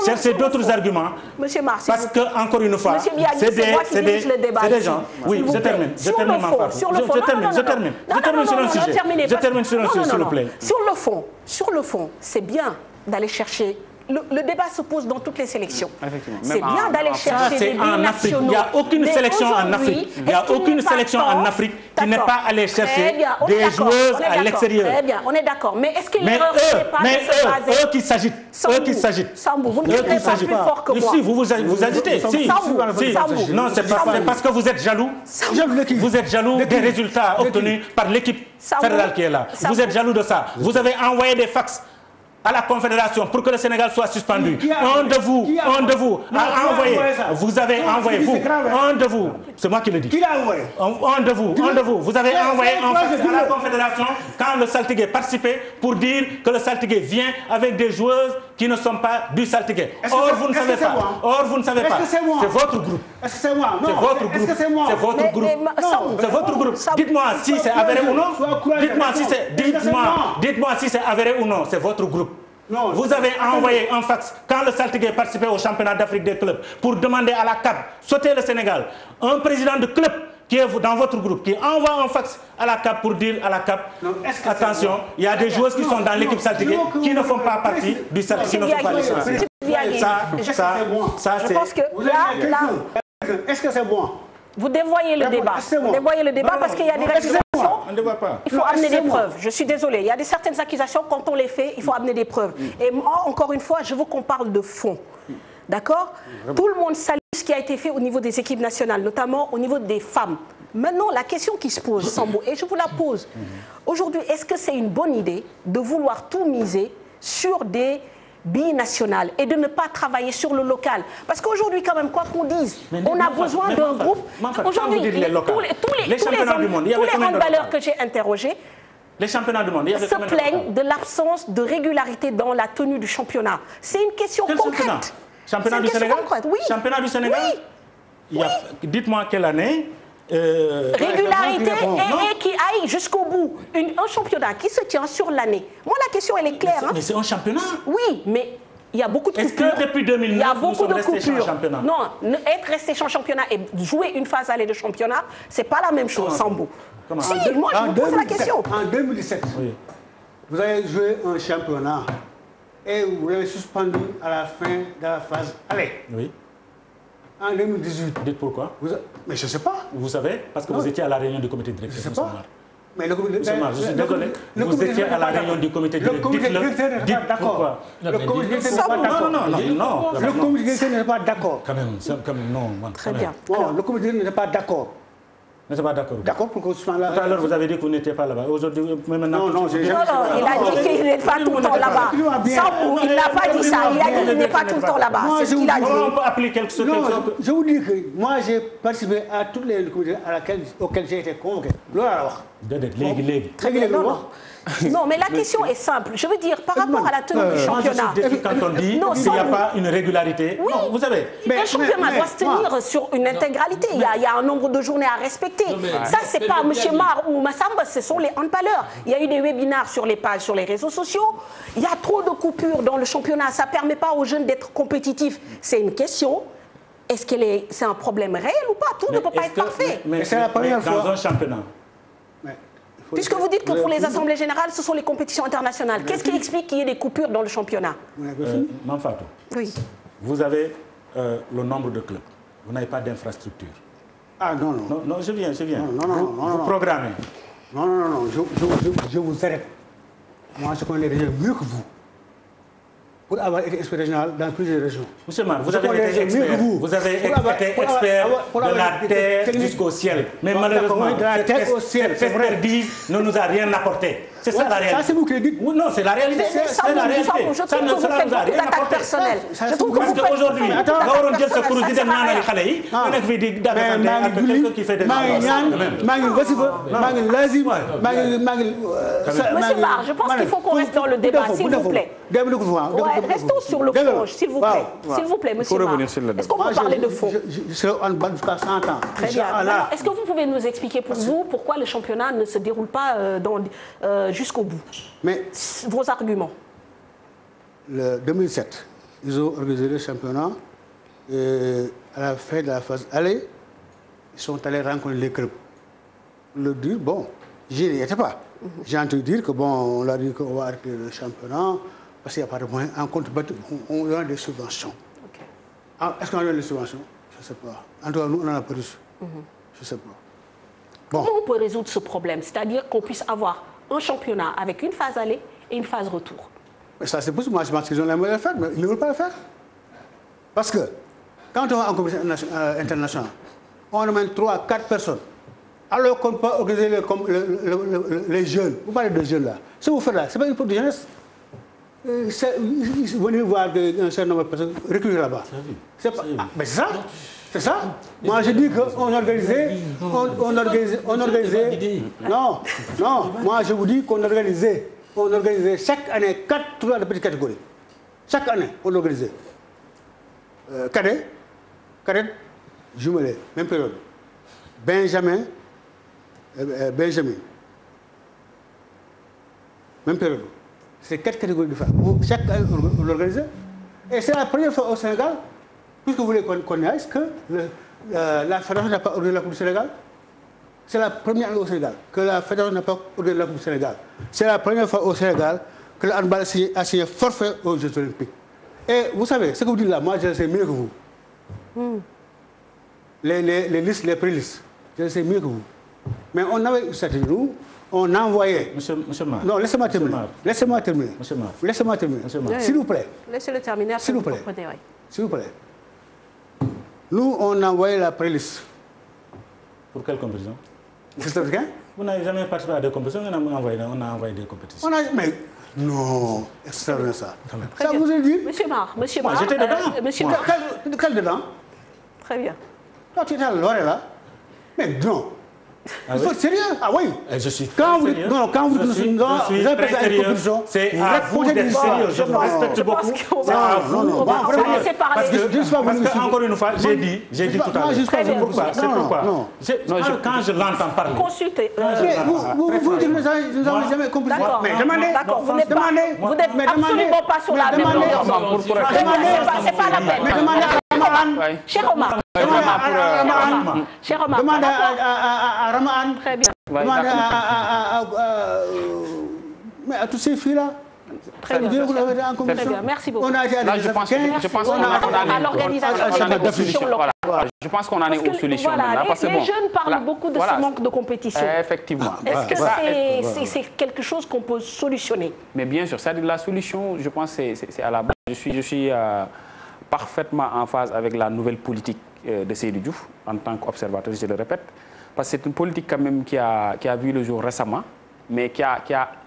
Cherchez d'autres arguments. Monsieur Mar, parce que, encore une fois, c'est des gens. Oui, je termine. Je termine sur un sujet. Je termine sur un sujet, s'il vous plaît. Sur le fond, c'est bien d'aller chercher. Le débat se pose dans toutes les sélections. C'est bien d'aller chercher des binationaux. Il n'y a aucune sélection en Afrique. Il n'y a aucune sélection en Afrique qui n'est pas allée chercher des joueuses à l'extérieur. Très bien, on est d'accord. Mais est-ce que l'erreur n'est pas de se baser... eux qui s'agitent. Sambou, vous ne dites pas plus fort que moi. Si, vous agitez. Non, c'est parce que vous êtes jaloux. Vous êtes jaloux des résultats obtenus par l'équipe fédérale qui est là. Vous êtes jaloux de ça. Vous avez envoyé des fax à la Confédération pour que le Sénégal soit suspendu. Un de vous a envoyé. Vous avez envoyé, un de vous, c'est moi qui le dis. Qui l'a envoyé? Un de vous, vous avez envoyé un fax à la Confédération quand le Saltigué participait pour dire que le Saltigué vient avec des joueuses qui ne sont pas du Saltigué. Or, vous ne savez pas. C'est votre groupe. Est-ce que c'est moi? C'est votre groupe. C'est votre groupe. C'est votre groupe. Dites-moi si c'est avéré ou non. Dites-moi si c'est avéré ou non. C'est votre groupe. Non, vous avez envoyé un fax quand le Saltigué participait au championnat d'Afrique des clubs pour demander à la CAP sauter le Sénégal. Un président de club qui est dans votre groupe qui envoie un fax à la CAP pour dire à la CAP attention, il y a des joueurs qui sont dans l'équipe Saltigué qui ne font pas partie du Saltigué. Ça c'est... Je pense que là... Est-ce que c'est bon? Vous dévoyez le débat. Vous dévoyez le débat parce qu'il y a des accusations. Il faut amener des preuves. Je suis désolée. Il y a certaines accusations, quand on les fait, il faut amener des preuves. Et moi, encore une fois, je veux qu'on parle de fond. D'accord? Tout le monde salue ce qui a été fait au niveau des équipes nationales, notamment au niveau des femmes. Maintenant, la question qui se pose, Sambou, et je vous la pose. Aujourd'hui, est-ce que c'est une bonne idée de vouloir tout miser sur des binationales et de ne pas travailler sur le local? Parce qu'aujourd'hui, quand même, quoi qu'on dise, on a besoin d'un groupe. Aujourd'hui, tous les handballeurs que j'ai interrogés se plaignent de l'absence de régularité dans la tenue du championnat. C'est une question concrète. Championnat du Sénégal? Oui. Championnat du Sénégal? Oui. Dites-moi quelle année. Régularité et qui aille jusqu'au bout. Un championnat qui se tient sur l'année. Moi, la question, elle est claire. Mais c'est un championnat. Oui, mais Il y a beaucoup de Est-ce coupures. que depuis 2009, il y a nous beaucoup sommes de restés sans coupures. championnat? Non, être resté sans championnat et jouer une phase allée de championnat, c'est pas la même chose, Sambou. Si, moi je vous pose la question. En 2017, Oui. vous avez joué un championnat et vous l'avez suspendu à la fin de la phase allée. Oui. En 2018. Dites pourquoi? Mais je ne sais pas. Vous savez, parce que vous étiez à la réunion du comité directeur. Je ne sais pas. Mais le comité Monsieur Mar, je suis désolé. Vous étiez à la réunion du comité directeur. Le comité directeur n'est pas d'accord. Le comité directeur n'est pas d'accord. Non. Le comité directeur n'est pas d'accord. Quand même, non. Très bien. Le comité directeur n'est pas d'accord. Mais c'est pas d'accord. D'accord pour qu'on se fasse là. Tout à l'heure, vous avez dit que vous n'étiez pas là-bas. Aujourd'hui, mais maintenant. Non, j'ai Non, il a dit qu'il n'est pas tout le temps là-bas. Sambou, il n'a pas dit ça. Il a dit qu'il n'est pas tout le temps là-bas. C'est ce qu'il a dit. On peut appeler quelque chose. Non, je vous dis que moi, j'ai participé à toutes les comités auxquelles j'ai été convoqué. Très bien, non, mais la question est simple. Je veux dire, par rapport à la tenue du championnat. Moi, je suis déçu quand on dit qu'il n'y a pas une régularité. Oui, non, vous savez. Un championnat doit se tenir sur une intégralité. Il y a un nombre de journées à respecter. Ça, c'est pas M. Mar ou Massamba, ce sont les handballeurs. Il y a eu des webinaires sur les pages, sur les réseaux sociaux. Il y a trop de coupures dans le championnat. Ça ne permet pas aux jeunes d'être compétitifs. C'est une question. Est-ce que c'est un problème réel ou pas? Tout ne peut pas être parfait. Mais c'est la première fois. Dans un championnat. Puisque vous dites que pour les assemblées générales, ce sont les compétitions internationales. Qu'est-ce qui explique qu'il y ait des coupures dans le championnat? Mamfatou, oui. Vous avez le nombre de clubs. Vous n'avez pas d'infrastructure. Ah non. Non, je viens. Non. Vous programmez. Non. Je vous arrête. Moi, je connais les régions mieux que vous. Pour avoir été expert régional dans plusieurs régions. Monsieur Mar, vous avez été expert. Vous avez été expert de la terre jusqu'au ciel. Mais malheureusement, cette expertise ne nous a rien apporté. C'est ça la réalité. Ça, c'est vous qui le dites. Non, c'est la réalité. C'est la réalité. Je trouve que vous faites beaucoup d'attaques personnelles. Je trouve que vous faites aujourd'hui, quelqu'un qui fait des Monsieur Mar, je pense qu'il faut qu'on reste dans le débat, s'il vous plaît. Restons sur le fond, s'il vous plaît. S'il vous plaît, monsieur Mar. Est-ce qu'on peut parler de fond? Je serai en bas jusqu'à 100 ans. Très bien. Est-ce que vous pouvez nous expliquer pour vous pourquoi le championnat ne se déroule pas jusqu'au bout? Mais vos arguments. Le 2007, ils ont organisé le championnat et à la fin de la phase allée, ils sont allés rencontrer les clubs. Le dire, bon, j'y étais pas. J'ai entendu dire que bon, on leur a dit qu'on va arrêter le championnat parce qu'il n'y a pas de moyens. En contrepartie, on donne des subventions. Okay. Est-ce qu'on a donné des subventions? Je ne sais pas. En tout cas, nous, on en a pas reçu. Je ne sais pas. Bon. Comment on peut résoudre ce problème? C'est-à-dire qu'on puisse avoir un championnat avec une phase aller et une phase retour. Mais ça, c'est possible. Moi, je pense qu'ils ont la moyen de le faire, mais ils ne veulent pas le faire. Parce que quand on va en compétition internationale, on amène 3, 4 personnes. Alors qu'on peut organiser les jeunes. Vous parlez de jeunes là. Ce que vous faites là, ce n'est pas une pour de jeunesse. Venez voir un certain nombre de personnes recruter là-bas. Mais c'est ça. C'est ça. Moi, je dis qu'on organisait. Non. Moi, je vous dis qu'on organisait. On organisait chaque année 4 tournois de petites catégories. Chaque année, on organisait. Cadet, jumelé, même période. Benjamin. Même période. C'est 4 catégories de femmes. Chaque année, on l'organisait. Et c'est la première fois au Sénégal, puisque vous voulez qu'on y aille, que la Fédération n'a pas organisé la Coupe du Sénégal. C'est la première année au Sénégal que la Fédération n'a pas organisé la Coupe du Sénégal. C'est la première fois au Sénégal que le handball a signé forfait aux Jeux Olympiques. Et vous savez, ce que vous dites là, moi je le sais mieux que vous. Les listes, les prélistes, je le sais mieux que vous. Mais on avait, nous, on envoyait. Monsieur Mar. Non, laissez-moi terminer. Laissez-moi terminer. Monsieur Mar. Laissez-moi terminer. S'il vous plaît. Laissez-le terminer. S'il vous plaît. S'il vous plaît. Nous, on envoyait la préliste. Pour quelle compétition? C'est africain? Vous n'avez jamais participé à des compétitions, on a envoyé des compétitions. Mais non, extraordinaire ça. Ça vous a dit? Monsieur Mar, j'étais dedans. Quel dedans? Très bien. Non, tu étais à l'oreille là. Mais non. Il faut être sérieux. Ah oui. Je suis quand vous sérieux. Non, quand vous je suis très sérieux. C'est à vous d'être sérieux. Je vous respecte beaucoup. C'est à vous. On va laisser parler. Parce que encore une fois, j'ai dit tout à l'heure. C'est pourquoi. Quand je l'entends parler. Consultez. Vous dites que nous n'avons jamais compris. D'accord. Mais demandez. D'accord. Vous n'êtes absolument pas sur la même longueur d'onde. C'est pas la peine. Mais demandez Cher Omar. Cher Omar. Demandez à Ramahan. Très bien. Demandez à tous ces filles-là. Très bien. Très bien. Merci beaucoup. On a déjà Là, je pense qu'on à l'organisation de compétition locale. Je pense qu'on en est aux solutions maintenant. Parce que les jeunes parlent beaucoup de ce manque de compétition. Effectivement. Est-ce que c'est quelque chose qu'on peut solutionner? Mais bien sûr, c'est-à-dire la solution, je pense, c'est à la base. Je suis parfaitement en phase avec la nouvelle politique de Seydou Diouf, en tant qu'observateur, je le répète. Parce que c'est une politique quand même qui a vu le jour récemment, mais qui a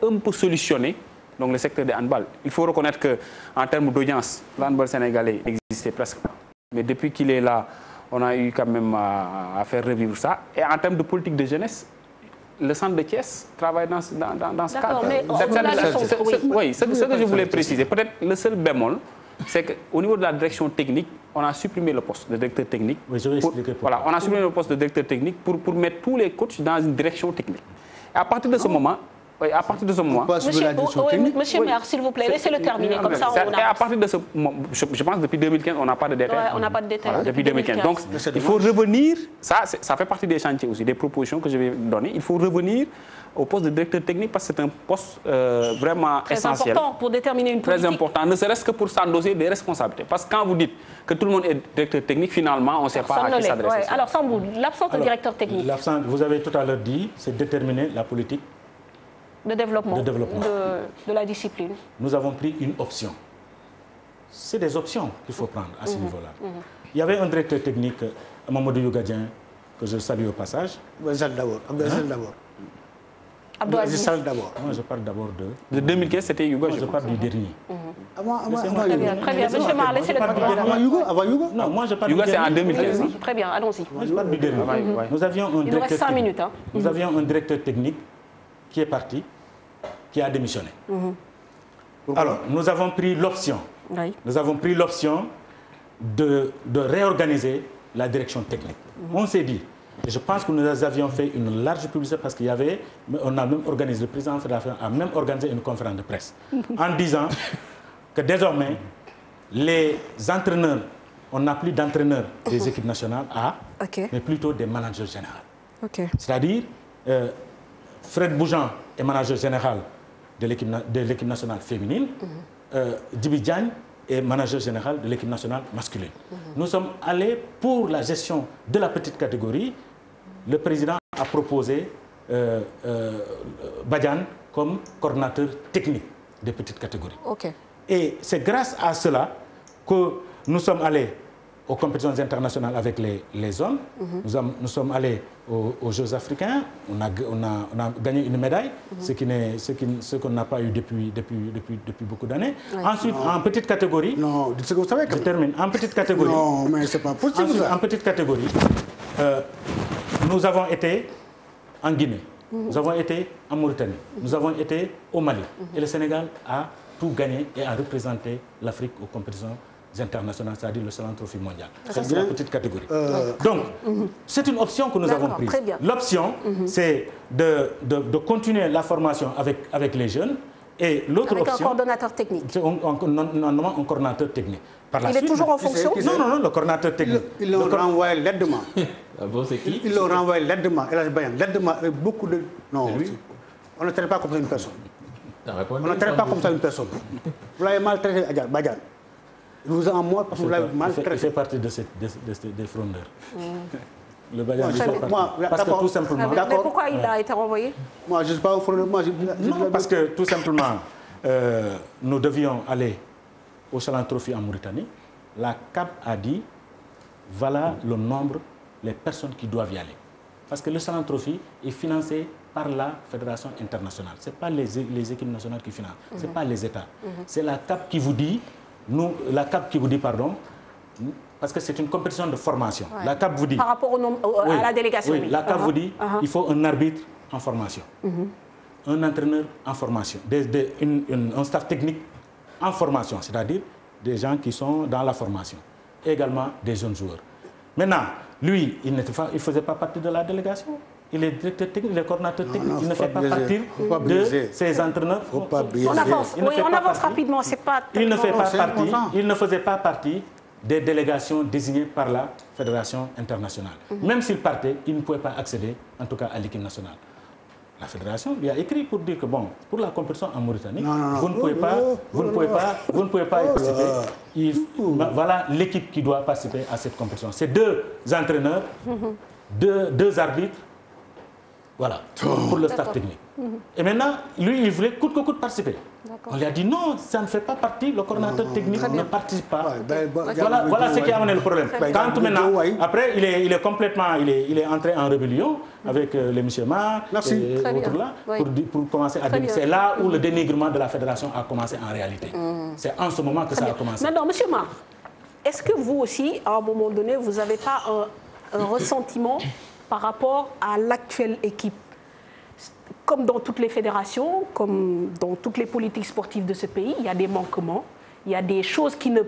un peu solutionné donc, le secteur des handball. Il faut reconnaître qu'en termes d'audience, le handball sénégalais n'existait presque pas. Mais depuis qu'il est là, on a eu quand même à faire revivre ça. Et en termes de politique de jeunesse, le centre de Thiès travaille dans ce cadre. Oui, c'est ce que je voulais préciser. Peut-être le seul bémol, c'est qu'au niveau de la direction technique, on a supprimé le poste de directeur technique. Oui, je vais expliquer pourquoi. Voilà, on a supprimé le poste de directeur technique pour mettre tous les coachs dans une direction technique. Et à partir de ce moment, Monsieur Maire, s'il vous plaît, laissez-le terminer. Comme ça, et à partir de ce moment, je pense que depuis 2015, on n'a pas de détails. Ouais, on n'a pas de détails. Depuis 2015. Donc, il faut revenir, ça fait partie des chantiers aussi, des propositions que je vais donner. Il faut revenir au poste de directeur technique parce que c'est un poste vraiment essentiel. Très important pour déterminer une politique. Très important, ne serait-ce que pour s'endosser des responsabilités. Parce que quand vous dites que tout le monde est directeur technique, finalement, on ne sait pas à qui s'adresser. Ouais. Alors, Sambou, l'absence de directeur technique. Vous avez tout à l'heure dit, c'est déterminer la politique de développement de la discipline. Nous avons pris une option. C'est des options qu'il faut prendre à ce niveau-là. Il y avait un directeur technique, Mamadou Yougadien, que je salue au passage. Moi, je parle d'abord de 2015, c'était Yougo. Je parle du dernier. Très bien. Monsieur Mar, laissez-le parler. Avant Yougo? Non, moi je parle du dernier. Yougo, c'est en 2015. Très bien, allons-y. Moi, je parle du dernier. Nous avions un Il nous reste 5 minutes. Nous avions un directeur technique qui est parti, qui a démissionné. Alors, nous avons pris l'option. Oui. Nous avons pris l'option de réorganiser la direction technique. On s'est dit, et je pense que nous avions fait une large publicité parce on a même organisé, le président a même organisé une conférence de presse en disant que désormais, les entraîneurs, on n'a plus d'entraîneurs des équipes nationales A, mais plutôt des managers généraux. C'est-à-dire, Fred Boujan est manager général de l'équipe nationale féminine. Djibi Diagne est manager général de l'équipe nationale masculine. Nous sommes allés pour la gestion de la petite catégorie. Le président a proposé Badiane comme coordinateur technique des petites catégories. Et c'est grâce à cela que nous sommes allés aux compétitions internationales avec les hommes. Nous sommes allés aux Jeux africains. On a gagné une médaille, ce qu'on n'a pas eu depuis beaucoup d'années. Ensuite, en petite catégorie... Non, c'est ce que vous savez. Je termine. En petite catégorie... Non, mais c'est pas possible. Ensuite, en petite catégorie, nous avons été en Guinée. Nous avons été en Mauritanie. Nous avons été au Mali. Et le Sénégal a tout gagné et a représenté l'Afrique aux compétitions internationales, c'est-à-dire le Salon Trophy mondial. C'est la petite catégorie. Donc, c'est une option que nous avons prise. L'option, c'est de continuer la formation avec les jeunes. Et l'autre option... Avec un coordonnateur technique. Non, un coordonnateur technique. Il est toujours en fonction? Non, le coordonnateur technique. Ils l'ont renvoyé laidement. C'est qui? Ils l'ont renvoyé laidement. Laidement, avec beaucoup de... Non, on ne traite pas comme ça une personne. On ne traite pas comme ça une personne. Vous l'avez maltraité, Badiane. Il vous a en mort parce que vous l'avez maltraité. Il fait partie des frondeurs. Le Badiane, parce que tout simplement... Mais pourquoi il a été renvoyé? Moi, je ne suis pas au frondeur. Non, parce que tout simplement, nous devions aller au Salon Trophy en Mauritanie. La CAP a dit, voilà le nombre, les personnes qui doivent y aller. Parce que le Salon Trophy est financé par la Fédération internationale. Ce n'est pas les équipes nationales qui financent, ce n'est pas les États. C'est la CAP qui vous dit, parce que c'est une compétition de formation. Ouais. La CAF vous dit... Par rapport à la délégation. Oui, la CAF vous dit il faut un arbitre en formation, un entraîneur en formation, un staff technique en formation, c'est-à-dire des gens qui sont dans la formation, et également des jeunes joueurs. Maintenant, lui, il ne faisait pas partie de la délégation. Il est directeur technique, il est coordinateur technique, il ne fait pas partie de ses entraîneurs. On avance rapidement, c'est pas il ne faisait pas partie des délégations désignées par la Fédération internationale. Même s'il partait, il ne pouvait pas accéder, en tout cas, à l'équipe nationale. La fédération lui a écrit pour dire que bon, pour la compétition en Mauritanie, vous ne pouvez pas y participer. Voilà l'équipe qui doit participer à cette compétition. C'est 2 entraîneurs, 2 arbitres, voilà, pour le staff technique. Et maintenant, lui, il voulait coûte que coûte participer. On lui a dit non, ça ne fait pas partie, le coordinateur technique ne participe pas. Voilà ce qui a amené le problème. Quand maintenant, après, il est complètement, il est entré en rébellion avec les M. Mar et autres là, pour commencer à dénigrer. C'est là où le dénigrement de la fédération a commencé en réalité. C'est en ce moment que ça a commencé. Maintenant, M. Mar, est-ce que vous aussi, à un moment donné, vous n'avez pas un ressentiment par rapport à l'actuelle équipe? Comme dans toutes les fédérations, comme dans toutes les politiques sportives de ce pays, il y a des manquements, il y a des choses qui ne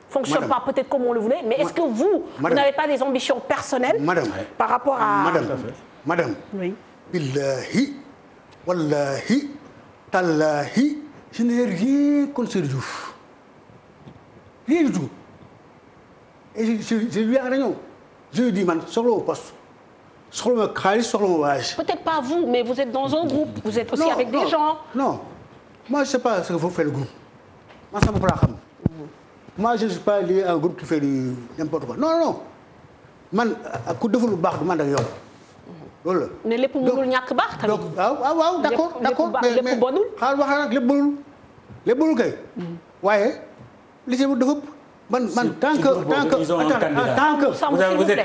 fonctionnent pas peut-être comme on le voulait, mais est-ce que vous n'avez pas des ambitions personnelles par rapport à... Madame, oui. Billahi, wallahi, tallahi, je n'ai rien contre Seydou Diouf. Rien du tout. Et je lui ai en réunion. Je lui ai dit, man, sors-le au poste. Peut-être pas vous, mais vous êtes dans un groupe, vous êtes aussi avec des gens. Non, moi je ne sais pas ce que vous faites le groupe. Moi, ça me prend. Moi, je ne suis pas lié à un groupe qui fait n'importe quoi. Non. Man, à coup de vous, le bar demande à yon. Mais les poumons n'y a que bar. D'accord. Les poumons, les boules, ouais, les boules. Tant que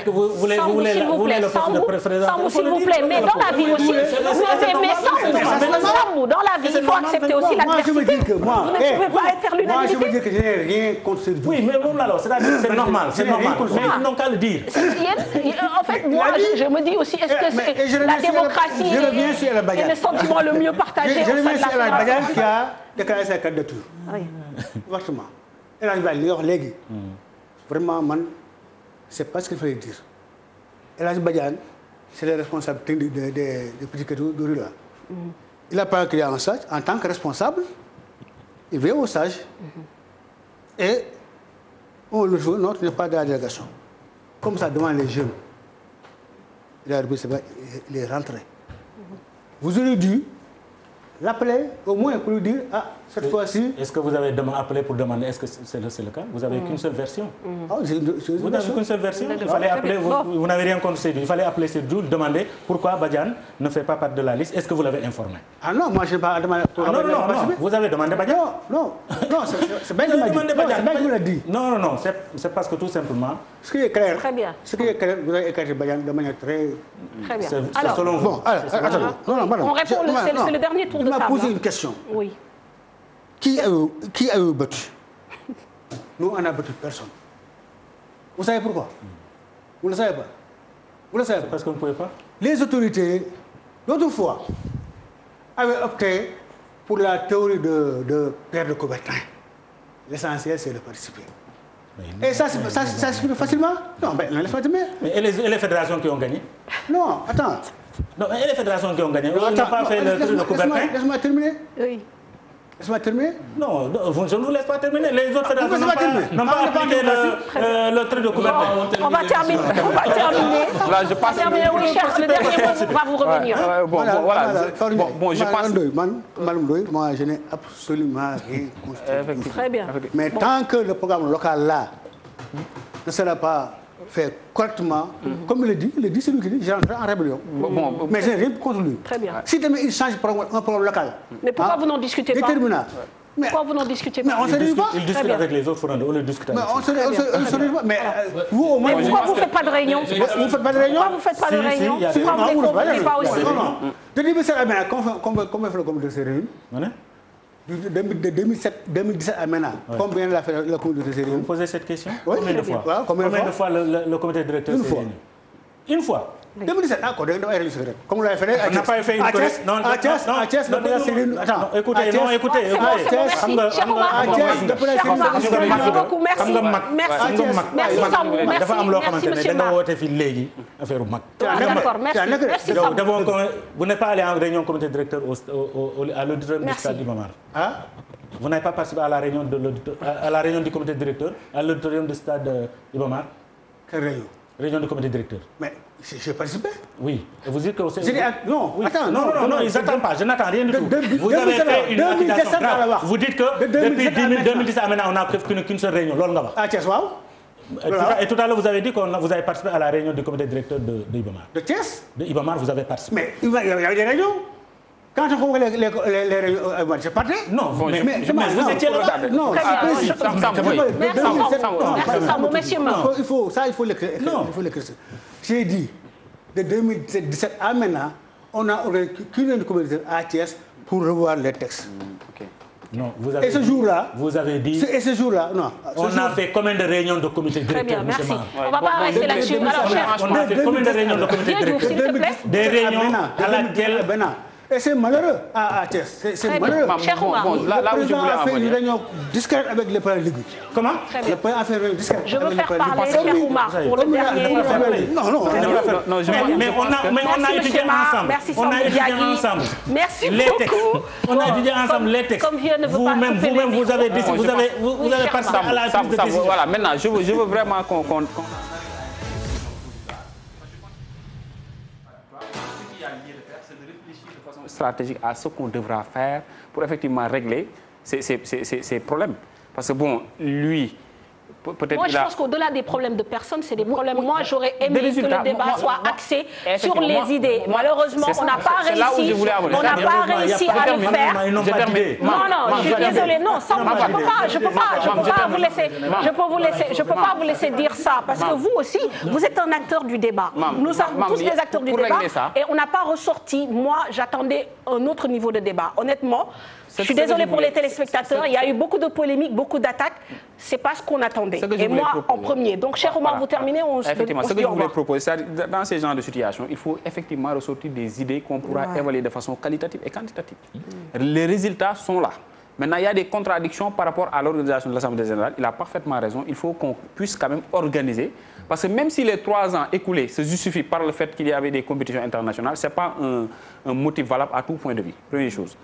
vous voulez le poste de président, s'il vous plaît, mais dans la vie aussi, dans la vie, il faut accepter aussi l'adversité. Vous ne pouvez pas faire l'unanimité. Moi, je veux dire que je n'ai rien contre ce. Oui, mais bon, alors, c'est normal, mais ils n'ont qu'à le dire. En fait, moi, je me dis aussi, est-ce que c'est la démocratie et le sentiment le mieux partagé? Je reviens sur El Badiane qui a déclaré sa candidature. Exactement. Vraiment, man, c'est pas ce qu'il fallait dire. El Badiane, c'est le responsable technique des petits catégories là. Il a pas créé un stage. En tant que responsable, il vient au stage. Et on le joue, non, il n'est pas de la délégation. Comme ça, devant les jeunes, il est rentré. Vous auriez dû l'appeler au moins pour lui dire cette fois-ci. Est-ce que vous avez appelé pour demander est-ce que c'est le cas? Vous avez qu'une seule version. Vous n'avez qu'une seule version. Il fallait appeler. Vous n'avez rien contre Seydou. Il fallait appeler Seydou, demander pourquoi Badiane ne fait pas partie de la liste. Est-ce que vous l'avez informé? Ah non, moi je n'ai pas demandé. Non. Vous avez demandé Badiane? Non, c'est bien que vous l'avez dit. Non, c'est parce que tout simplement. Ce qui est clair. Très bien. Ce qui est clair, vous avez écarté Badiane de manière très. Très bien. Alors, selon vous. Bon, attendez. On répond, c'est le dernier tour de table. Il m'a posé une question. Oui. Qui a eu battu? Nous, on n'a battu personne. Vous savez pourquoi? Vous ne le savez pas? Vous le savez pas? Parce qu'on ne pouvait pas. Les autorités, l'autre fois, avaient opté pour la théorie de Pierre de Coubertin. L'essentiel, c'est de participer. Et ça se fait facilement? Non, mais laisse-moi terminer. Et les fédérations qui ont gagné? Non, attends. Non, et les fédérations qui ont gagné? Ils n'ont pas fait le truc de Coubertin? Laisse-moi terminer. Oui. Laisse-moi terminer. Non, je ne vous laisse pas terminer. Les autres fédérations n'ont pas appliqué le truc de Coubertin. On va terminer. Là, je passe. Oui, cher, le dernier mot va vous revenir. Bon, je passe. Madame Ndoye, moi, je n'ai absolument rien contre. Très bien. Mais tant que le programme local là ne sera pas fait correctement, comme il le dit, c'est lui qui dit, j'ai rentré en rébellion. Mais je n'ai rien contre lui. Très bien. Si demain il change un programme local. Mais pourquoi vous n'en discutez pas? Déterminant. Pourquoi vous n'en discutez pas? Mais on ne se réunit pas. Il discute avec les autres, on le discute avec eux. On ne se réunit pas. Mais vous, au moins. Mais pourquoi vous ne faites pas de réunion? Vous ne faites pas de réunion? Pourquoi vous ne faites pas de réunion? Pourquoi vous ne comprenez pas aussi? Non. De dire, mais comment fait le comité de se réunir? De 2017 à maintenant, combien l'a fait le comité de réunion? Vous posez cette question? Oui. Combien de fois? Voilà, combien de fois le comité directeur s'est réuni? Une fois. 2017, d'accord, comme vous l'avez fait on n'a pas fait une correction. Non, écoutez. dafa am loo xamante ne da nga woote fii léegi affaire bu mag. Vous n'êtes pas allé en réunion comité directeur à l'auditorium du stade Iba Mar. Vous n'avez pas participé à la réunion du comité directeur à l'auditorium du stade Iba Mar? Quelle réunion? Réunion du comité directeur. Mais j'ai participé. Oui. Et vous dites que vous... Non, oui. Attends. Non, ils n'attendent pas. Je n'attends rien du tout. Vous avez fait une accusation grave. Vous dites que depuis 2010 à maintenant, on n'a qu'une seule réunion. Et tout à l'heure, vous avez dit que vous avez participé à la réunion du comité directeur de Iba Mar. De Thiès? De Iba Mar, vous avez participé. Mais il y avait des réunions. Quand on convoque les réunions, je partais. Non, mais vous étiez là. Non, merci Sambou, monsieur Mar. Il faut l'écrire. J'ai dit, de 2017 à maintenant, on a organisé qu'une communauté à Thiès pour revoir les textes. Non, vous avez et ce jour-là, vous avez dit. Et ce jour-là, non. On a fait combien de réunions de comité directeur? Très bien, merci. On ne va pas rester là-dessus. On a fait combien de réunions de comité directeur? Des réunions à laquelle. Et c'est malheureux à Thiès. C'est malheureux. Là où je voulais a fait une réunion discrète avec le président Ligue. Comment? Le président a fait une réunion discrète. Je veux faire parler Cheikh Oumar pour le dernier. Non. Mais on a étudié ensemble. Merci On a étudié ensemble. Merci beaucoup. On a étudié ensemble les textes. Vous-même, vous avez participé à la prise de décision. Voilà, maintenant, je veux vraiment qu'on... stratégique à ce qu'on devra faire pour effectivement régler ces problèmes. Parce que bon, lui, peut-être... Moi, je pense qu'au-delà des problèmes de personnes, c'est des problèmes... Moi, j'aurais aimé que le débat soit axé sur les idées. Malheureusement, on n'a pas réussi. On n'a pas réussi à le faire. Non, je suis désolée. Non, je peux pas vous laisser dire ça. Parce que vous aussi, vous êtes un acteur du débat. Nous sommes tous des acteurs du débat. Et on n'a pas ressorti. Moi, j'attendais un autre niveau de débat. Honnêtement, je suis désolée pour les téléspectateurs. Il y a eu beaucoup de polémiques, beaucoup d'attaques. C'est pas ce qu'on attendait. Et moi, en premier. Donc, cher Omar, vous terminez. Effectivement, ce que je voulais proposer, c'est dans ces genres de situations, il faut effectivement ressortir des idées qu'on pourra évaluer de façon qualitative et quantitative. Les résultats sont là. Maintenant, il y a des contradictions par rapport à l'organisation de l'Assemblée générale. Il a parfaitement raison. Il faut qu'on puisse quand même organiser. Parce que même si les 3 ans écoulés se justifient par le fait qu'il y avait des compétitions internationales, ce n'est pas un motif valable à tout point de vue. Première chose.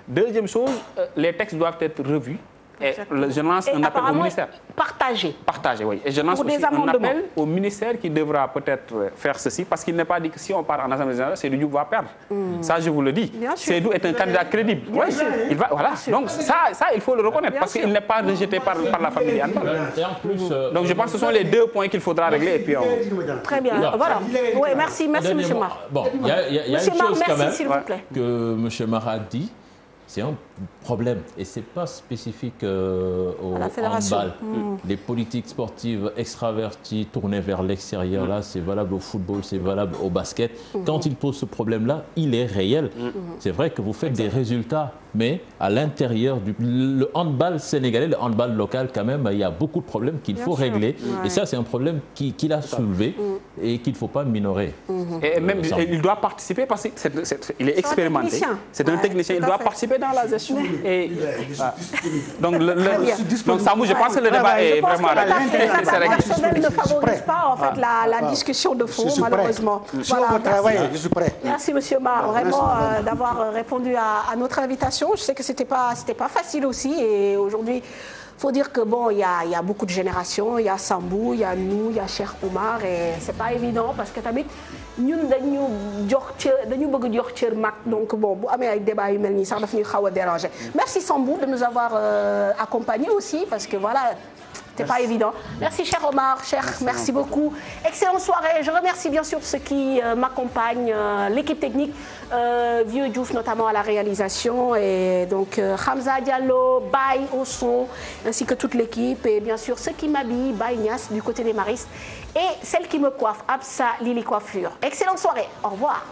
Deuxième chose, les textes doivent être revus. Et je lance un appel au ministère. Partagé, oui. Et je lance aussi un appel au ministère qui devra peut-être faire ceci, parce qu'il n'est pas dit que si on part en Assemblée générale, Seydou Diouf va perdre. Ça, je vous le dis. Seydou est un candidat crédible. Il va, voilà. Donc ça, il faut le reconnaître, parce qu'il n'est pas rejeté par la famille Anne. Donc je pense que ce sont les 2 points qu'il faudra régler. Et puis Très bien. Voilà. Oui, merci, M. Mar. Bon, il y a une chose quand même que M. Mar a dit. C'est un problème et ce n'est pas spécifique au handball. Les politiques sportives extraverties tournées vers l'extérieur, là, c'est valable au football, c'est valable au basket. Quand il pose ce problème-là, il est réel. C'est vrai que vous faites des résultats, mais à l'intérieur le handball sénégalais, le handball local, quand même, il y a beaucoup de problèmes qu'il faut régler. Et ça, c'est un problème qu'il a soulevé et qu'il ne faut pas minorer. Et même, il doit participer parce qu'il est expérimenté. C'est un technicien, il doit participer dans la gestion. Donc, Sambou, je pense que le débat est vraiment... La personnel ne favorise pas en fait la discussion de fond, malheureusement. Je suis prêt. Merci, M. Mar, vraiment d'avoir répondu à notre invitation. Je sais que c'était pas facile aussi, et aujourd'hui, il faut dire que bon, il y a beaucoup de générations. Il y a Sambou, il y a nous, il y a Cheikh Oumar, et c'est pas évident parce que tamit ñun dañu bëgg jox cër mag, donc bon bu amee ay débat yu mel nii sax daf ñuy xaw a déranger. Merci Sambou de nous avoir accompagnés aussi, parce que voilà. C'était pas évident. Merci, cher Omar, merci beaucoup. Excellente soirée. Je remercie bien sûr ceux qui m'accompagnent, l'équipe technique, Vieux Diouf notamment à la réalisation, et donc Hamza Diallo, Baye au son, ainsi que toute l'équipe, et bien sûr ceux qui m'habillent, Baye Nias du côté des Maristes, et celle qui me coiffe, Absa Lili Coiffure. Excellente soirée. Au revoir.